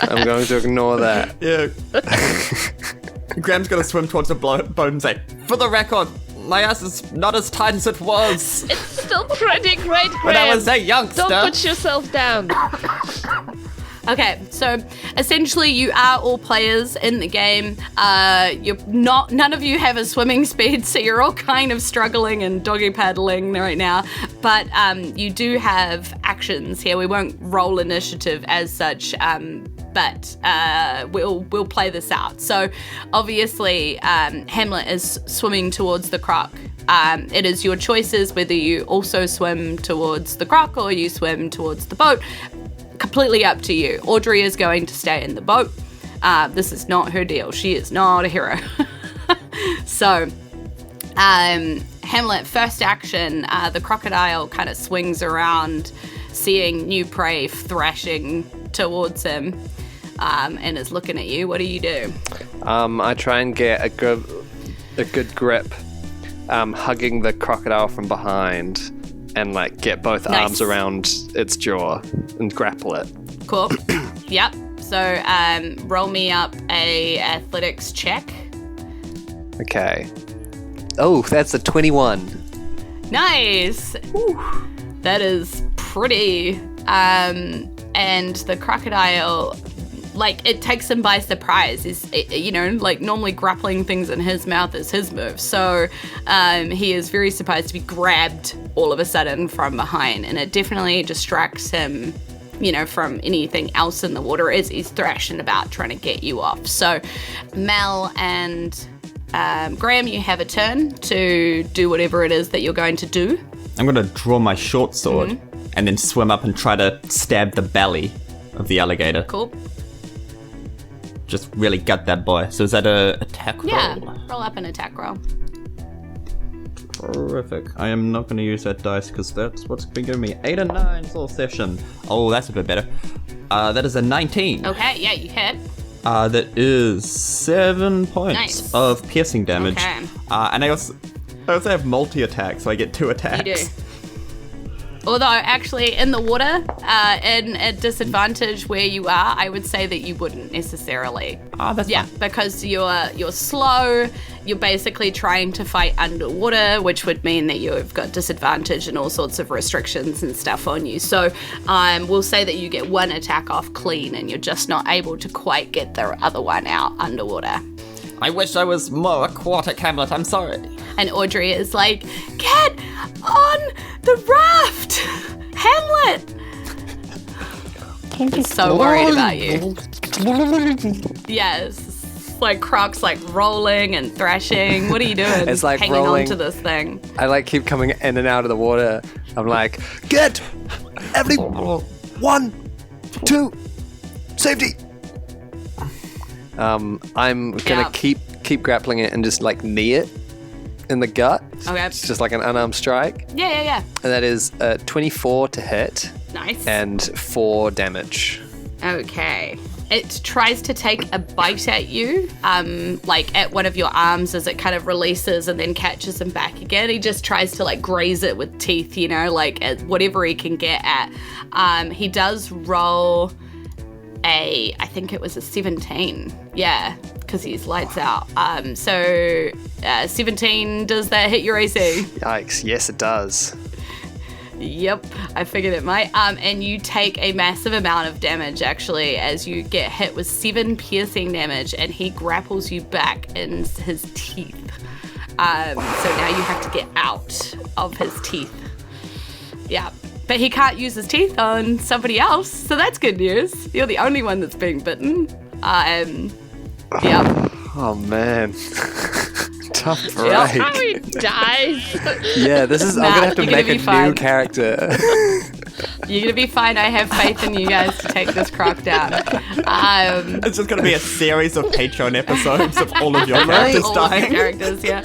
I'm going to ignore that. Yeah. Graham's gonna swim towards the boat and say, "For the record, my ass is not as tight as it was It's still pretty great, Graham. when I was a youngster." Don't put yourself down. Okay, so essentially you are all players in the game. None of you have a swimming speed, so you're all kind of struggling and doggy paddling right now. But you do have actions here. We won't roll initiative as such, but we'll play this out. So obviously Hamlet is swimming towards the croc. It is your choices whether you also swim towards the croc or you swim towards the boat. Completely up to you. Audrey is going to stay in the boat. This is not her deal. She is not a hero. So, Hamlet, first action, the crocodile kind of swings around, seeing new prey thrashing towards him, and is looking at you. What do you do? I try and get a good grip, hugging the crocodile from behind, and get both arms around its jaw and grapple it. Cool. Yep. So roll me up a athletics check. Okay. Oh, that's a 21. Nice. Whew. That is pretty. And the crocodile, it takes him by surprise. Normally grappling things in his mouth is his move. So he is very surprised to be grabbed all of a sudden from behind, and it definitely distracts him, from anything else in the water as he's thrashing about trying to get you off. So Mel and Graham, you have a turn to do whatever it is that you're going to do. I'm gonna draw my short sword and then swim up and try to stab the belly of the alligator. Cool. Just really gut that boy. So is that a attack roll? Yeah, roll up an attack roll. Terrific. I am not going to use that dice because that's what's been giving me 8 and 9 all session. Oh, that's a bit better. That is a 19. Okay, yeah, you hit. That is 7 points Nice. of piercing damage. Okay. And I also have multi-attack, so I get 2 attacks. You do. Although, actually, in the water, and at disadvantage where you are, I would say that you wouldn't necessarily. Oh, that's Yeah, fine. because you're slow, you're basically trying to fight underwater, which would mean that you've got disadvantage and all sorts of restrictions and stuff on you. So we'll say that you get 1 attack off clean and you're just not able to quite get the other one out underwater. I wish I was more aquatic, Hamlet. I'm sorry. And Audrey is like, get on the raft! Hamlet! I'm so worried about you. Yes. Like Croc's like rolling and thrashing. What are you doing? It's like hanging rolling. on to this thing. I like keep coming in and out of the water. I'm like, get everyone, 1, 2, safety. I'm gonna Yeah. keep grappling it and just like knee it in the gut. Okay. It's just like an unarmed strike, Yeah. and that is 24 to hit Nice. and 4 damage. Okay. It tries to take a bite at you, like at one of your arms as it kind of releases and then catches him back again. He just tries to like graze it with teeth, you know, like at whatever he can get at. He does roll I think it was a 17. Yeah, because he's lights out. So 17, does that hit your AC? Yikes! Yes, it does. Yep, I figured it might. And you take a massive amount of damage, actually, as you get hit with 7 piercing damage, and he grapples you back in his teeth. So now you have to get out of his teeth. Yeah, but he can't use his teeth on somebody else, so that's good news. You're the only one that's being bitten. Yep. Oh man, tough Yeah. break. How he dies. Yeah, this is. I'm Nah, gonna have to you're gonna make a be new fine. character. You're gonna be fine. I have faith in you guys to take this croc down. It's just going to be a series of Patreon episodes of all of your I? characters all of the dying. characters, yeah.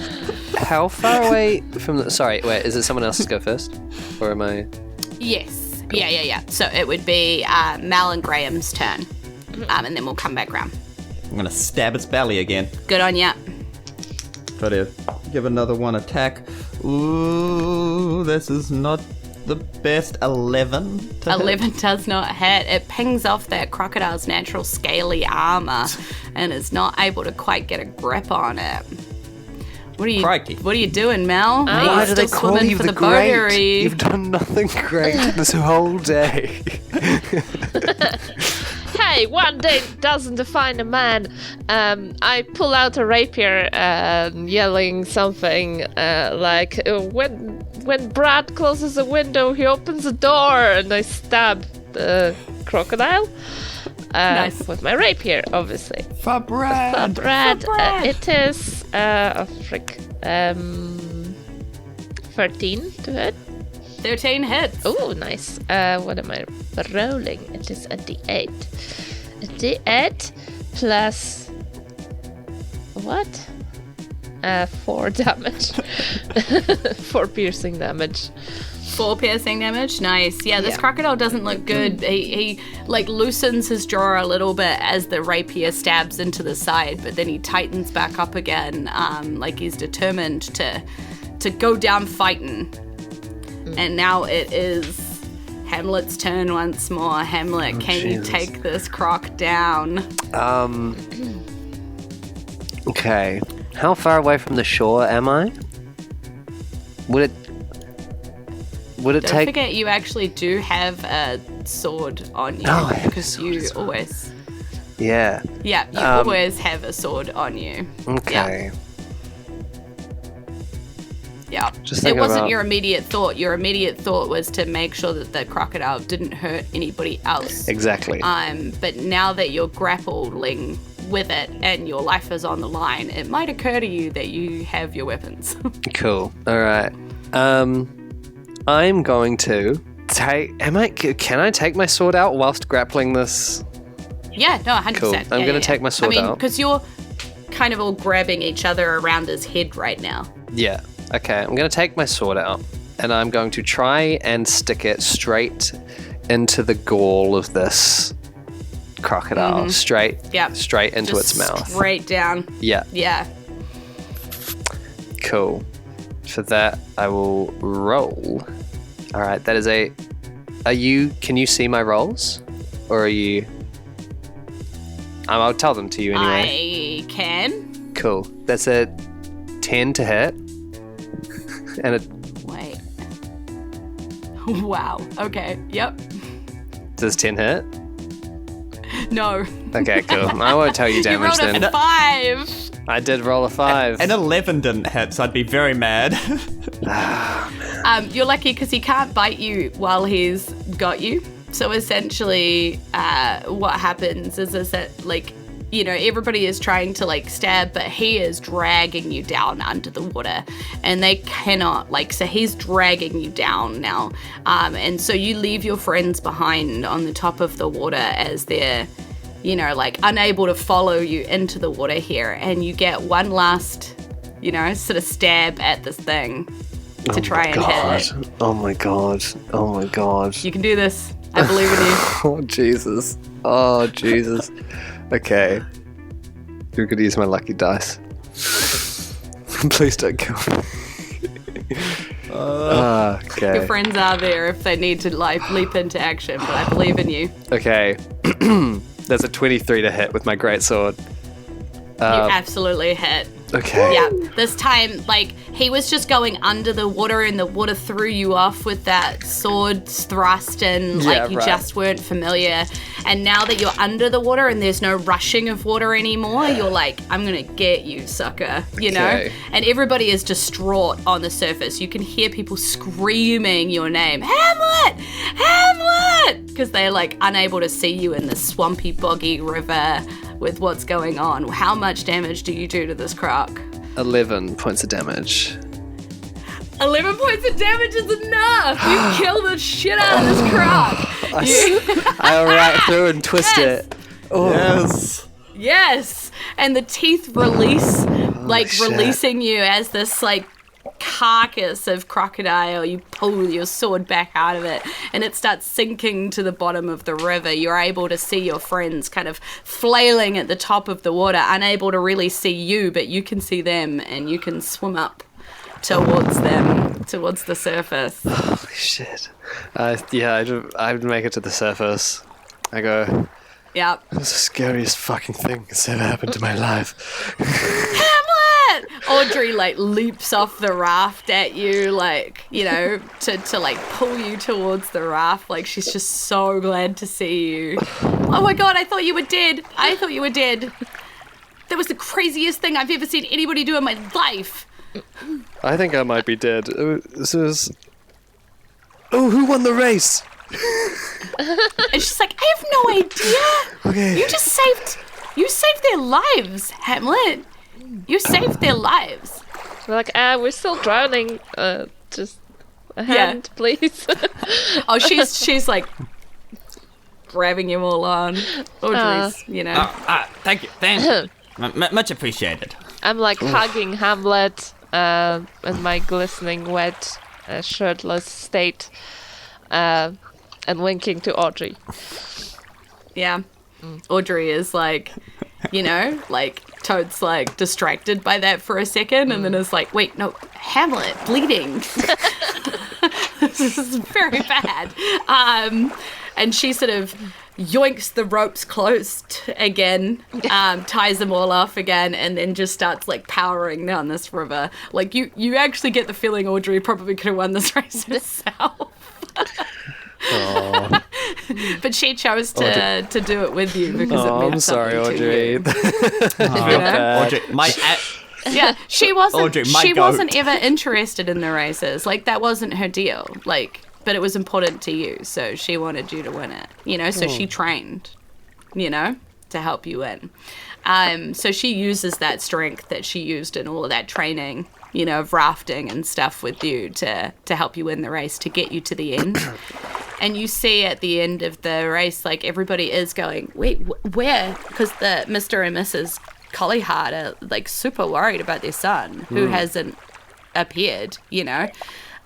How far away from the? Sorry, wait. Is it someone else's go first, or am I? Yes. Yeah. So it would be Mal and Graham's turn. And then we'll come back round. I'm going to stab its belly again. Good on ya. Try to give another one attack. Ooh, this is not the best. 11 to hit. 11 does not hit. It pings off that crocodile's natural scaly armor and is not able to quite get a grip on it. What are you? Crikey. What are you doing, Mel? Are Why you do they still call swimming you for the the boat, or are great? you- You've done nothing great this whole day. Hey, one day doesn't define a man. I pull out a rapier, yelling something like, when Brad closes a window, he opens a door, and I stab the crocodile. Nice. With my rapier, obviously. For Brad. Brad, it is 13 to hit. 13 hits. Oh, nice. What am I rolling? It is a d8. A d8 plus what? 4 damage. 4 piercing damage. 4 piercing damage. Nice. Yeah, this Yeah. crocodile doesn't look good. He like loosens his jaw a little bit as the rapier stabs into the side, but then he tightens back up again, like he's determined to go down fighting. And now it is Hamlet's turn once more. Hamlet, can you Jesus. take this croc down? Okay. How far away from the shore am I? Would it Don't take? forget you actually do have a sword on you, Oh, I have a because sword you as well. always... Yeah. Yeah, you always have a sword on you. Okay. Yeah. Just It thinking wasn't about- your immediate thought. Your immediate thought was to make sure that the crocodile didn't hurt anybody else. Exactly. But now that you're grappling with it and your life is on the line, it might occur to you that you have your weapons. Cool. All right. I'm going to take. Can I take my sword out whilst grappling this? Yeah, no, 100%. Cool. I'm gonna take my sword I mean, out. because you're kind of all grabbing each other around his head right now. Yeah. Okay, I'm going to take my sword out, and I'm going to try and stick it straight into the gall of this crocodile. Straight into Just its mouth. Straight down. Yeah. Yeah. Cool. For that, I will roll. All right, that is a... Can you see my rolls? Or are you... I'll tell them to you anyway. I can. Cool. That's a 10 to hit. And a... Wait. Wow. Okay. Yep. Does 10 hit? No. Okay, cool. I won't tell you damage You rolled then. a 5. I did roll a 5. An 11 didn't hit, so I'd be very mad. You're lucky because he can't bite you while he's got you. So essentially, what happens is that, like, you know, everybody is trying to, like, stab, but he is dragging you down under the water. And they cannot, like, so he's dragging you down now. And so you leave your friends behind on the top of the water as they're, you know, like, unable to follow you into the water here. And you get one last, you know, sort of stab at this thing to try and hit it. Oh my god. Oh my god. You can do this. I believe in you. Oh Jesus. Oh Jesus. Okay. I'm gonna use my lucky dice. Please don't kill me. Okay. Your friends are there if they need to, like, leap into action, but I believe in you. Okay. There's a 23 to hit with my greatsword. You absolutely hit. Okay. Yeah, this time, like, he was just going under the water and the water threw you off with that sword thrust and, like, you just weren't familiar. And now that you're under the water and there's no rushing of water anymore, you're like, I'm gonna get you, sucker, you know? And everybody is distraught on the surface. You can hear people screaming your name, Hamlet! Hamlet! Because they're, like, unable to see you in the swampy, boggy river with what's going on. How much damage do you do to this croc? 11 points of damage. 11 points of damage is enough! You kill the shit out of this croc! I'll right through and twist it. Oh. Yes. Yes! And the teeth release, shit. releasing you as this, like, carcass of crocodile. You pull your sword back out of it and it starts sinking to the bottom of the river. You're able to see your friends kind of flailing at the top of the water, unable to really see you, but you can see them and you can swim up towards them, towards the surface. Holy shit. I'd make it to the surface. I go, Yep. that's the scariest fucking thing that's ever happened to my life. Hamlet! Audrey, like, leaps off the raft at you, like, you know, to like, pull you towards the raft. Like, she's just so glad to see you. Oh my god, I thought you were dead. I thought you were dead. That was the craziest thing I've ever seen anybody do in my life. I think I might be dead. This is... Oh, who won the race? And she's like, I have no idea. Okay. You saved their lives, Hamlet. You saved their lives. We're like, we're still drowning. Just a hand, please. Oh, she's like grabbing you all on. Audrey's, you know. Thank you. Thank you. Much appreciated. I'm like hugging Hamlet in my glistening, wet, shirtless state, and winking to Audrey. Yeah. Audrey is like, you know, like, Toad's like distracted by that for a second and then is like, wait, no, Hamlet, bleeding. This is very bad. And she sort of yoinks the ropes close again, ties them all off again, and then just starts, like, powering down this river. Like, you actually get the feeling Audrey probably could have won this race herself. But she chose to do it with you because it meant I'm sorry, something to Audrey. you. Audrey, Yeah, she wasn't. Audrey, my she goat. wasn't ever interested in the races. Like, that wasn't her deal. Like, but it was important to you, so she wanted you to win it. You know, so she trained, you know, to help you win. So she uses that strength that she used in all of that training, you know, of rafting and stuff with you to help you win the race, to get you to the end. And you see at the end of the race, like, everybody is going, wait, where? Because the Mr. and Mrs. Collyhart are, like, super worried about their son, who hasn't appeared, you know.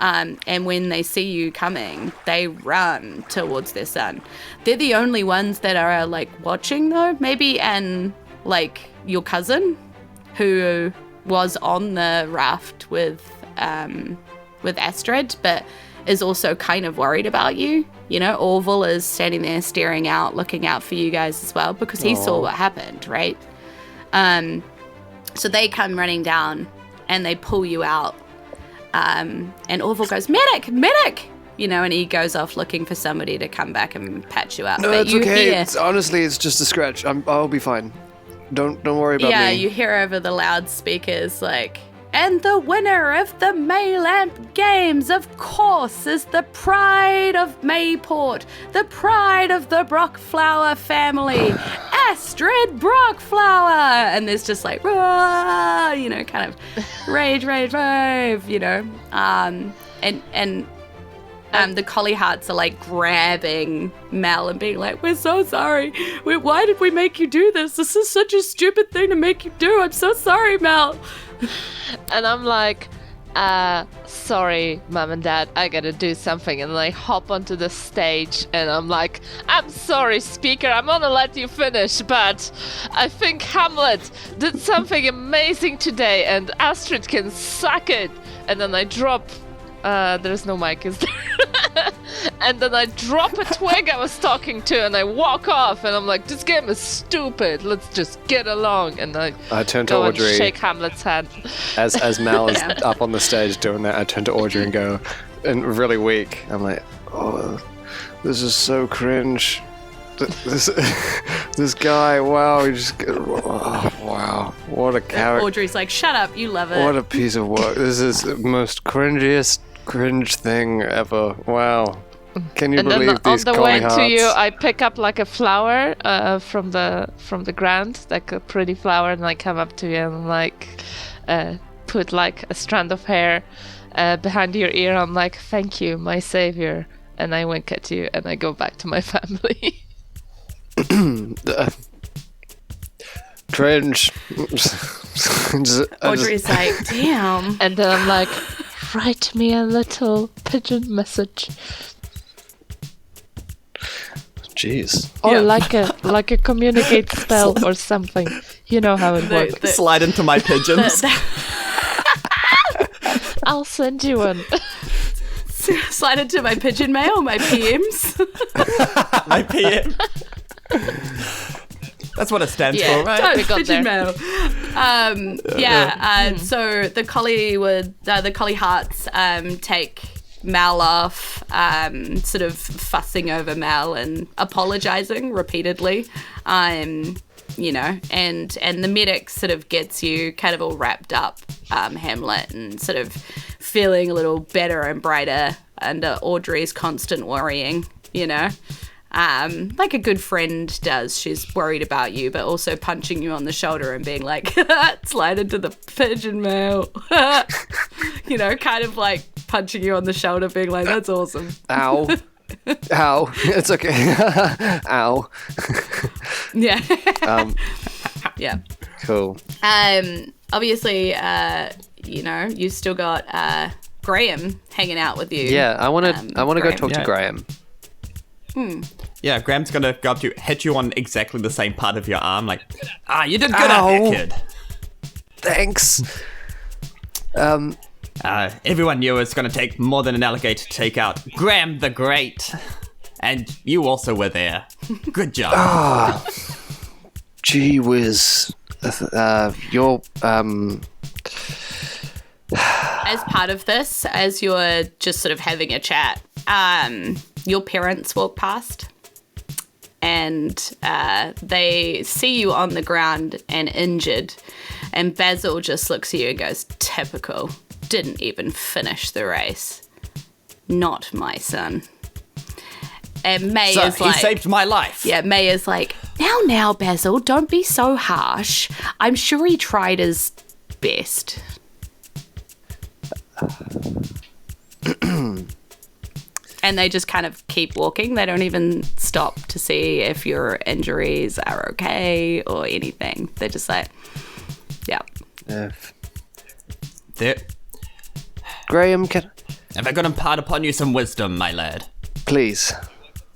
And when they see you coming, they run towards their son. They're the only ones that are like watching though, maybe, and like your cousin who was on the raft with Astrid, but is also kind of worried about you. You know, Orville is standing there staring out, looking out for you guys as well, because he saw what happened, right? So they come running down and they pull you out. And Orville goes, medic! You know, and he goes off looking for somebody to come back and patch you up. No, but it's okay. Honestly, it's just a scratch. I'll be fine. Don't worry about me. Yeah, you hear over the loudspeakers like, and the winner of the Maylamp Games, of course, is the pride of Mayport, the pride of the Brockflower family, Astrid Brockflower. And there's just like, rah, you know, kind of rage, you know. And the collie hearts are like grabbing Mel and being like, we're so sorry. Why did we make you do this? This is such a stupid thing to make you do. I'm so sorry, Mel. And I'm like, sorry, Mom and Dad, I gotta do something. And I hop onto the stage and I'm like, I'm sorry, speaker, I'm gonna let you finish, but I think Hamlet did something amazing today and Astrid can suck it. And then I drop, there's no mic, is there? And then I drop a twig I was talking to and I walk off and I'm like, this game is stupid, let's just get along. And I turn to go Audrey. and shake Hamlet's hand. As Mal is up on the stage doing that, I turn to Audrey and go, and really weak, I'm like, oh, this is so cringe. This guy, wow, he just, wow, what a character. Audrey's like, shut up, you love it. What a piece of work. This is the most cringe thing ever. Wow. Can you believe these on the way hearts? to you, I pick up like a flower from the ground, like a pretty flower, and I come up to you and like put like a strand of hair behind your ear. I'm like, thank you, my savior, and I wink at you and I go back to my family. Cringe. Audrey's like, damn. And then I'm like, write me a little pigeon message. Jeez. Or like a communicate spell or something. You know how it works. Slide into my pigeons. I'll send you one. Slide into my pigeon mail, my PMs. My PM. That's what it stands for, right? We got pigeon there. mail. So the collie hearts take Mal off, sort of fussing over Mal and apologizing repeatedly, you know, and the medic sort of gets you kind of all wrapped up, Hamlet, and sort of feeling a little better and brighter under Audrey's constant worrying, you know. Like a good friend does. She's worried about you, but also punching you on the shoulder and being like, slide into the pigeon mail. You know, kind of like punching you on the shoulder, being like, that's awesome. Ow. Ow. It's okay. Ow. Yeah. Yeah. Cool. Obviously, you know, you've still got Graham hanging out with you. Yeah, I want to go talk to Yeah. Graham. Yeah, Graham's gonna go up to you, hit you on exactly the same part of your arm, like, you did good out Ow. there, kid. Thanks. Everyone knew it's gonna take more than an alligator to take out Graham the Great. And you also were there. Good job. Gee whiz. You're, As part of this, as you're just sort of having a chat, your parents walk past and they see you on the ground and injured. And Basil just looks at you and goes, typical. Didn't even finish the race. Not my son. And May So, is he like... saved my life. Yeah, May is like, now, Basil, don't be so harsh. I'm sure he tried his best. And they just kind of keep walking. They don't even stop to see if your injuries are okay or anything. They're just like, yeah. Graham, Have I got to impart upon you some wisdom, my lad? please.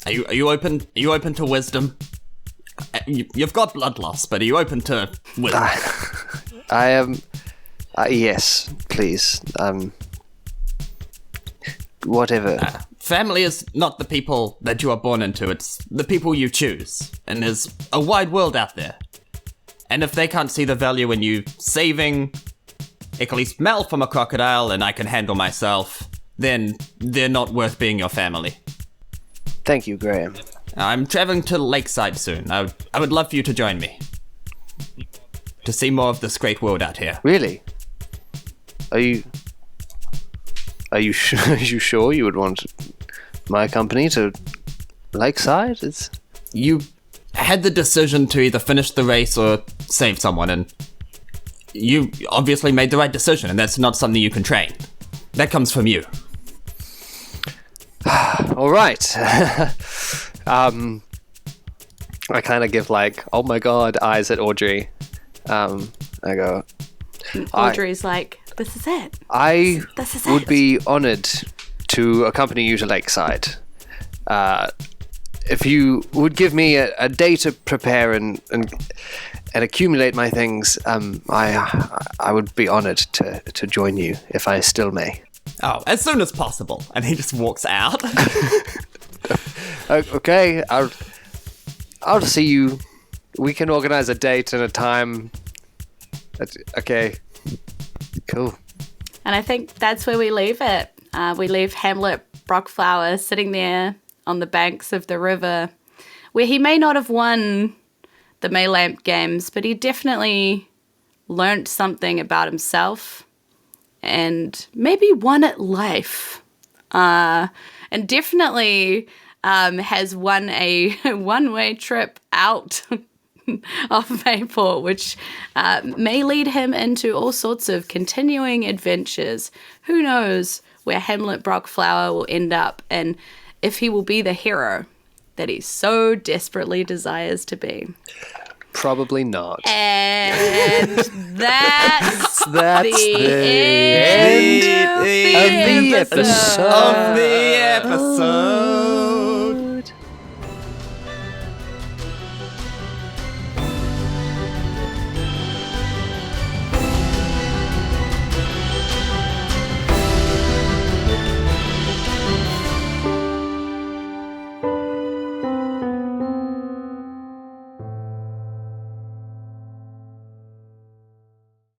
Are you open? Are you open to wisdom? You've got blood loss, but are you open to wisdom? I am. Yes, please. Whatever. Family is not the people that you are born into, it's the people you choose. And there's a wide world out there. And if they can't see the value in you saving at least Mel from a crocodile and I can handle myself, then they're not worth being your family. Thank you, Graham. I'm traveling to Lakeside soon. I would love for you to join me. To see more of this great world out here. Really? Are you sure you would want my company to Lakeside? You had the decision to either finish the race or save someone, and you obviously made the right decision, and that's not something you can train. That comes from you. All right. I kind of give like, oh my god, eyes at Audrey. I go. Audrey's like, this is it. This is would be honoured to accompany you to Lakeside. If you would give me a day to prepare and accumulate my things, I would be honoured to join you if I still may. Oh, as soon as possible. And he just walks out. Okay, I'll see you. We can organize a date and a time. Okay, cool. And I think that's where we leave it. We leave Hamlet Brockflower sitting there on the banks of the river, where he may not have won the Maylamp games, but he definitely learnt something about himself and maybe won at life. And definitely has won a one-way trip out of Mayport, which may lead him into all sorts of continuing adventures. Who knows where Hamlet Brockflower will end up and if he will be the hero that he so desperately desires to be. Probably not. And that's the end of the episode. Of the episode.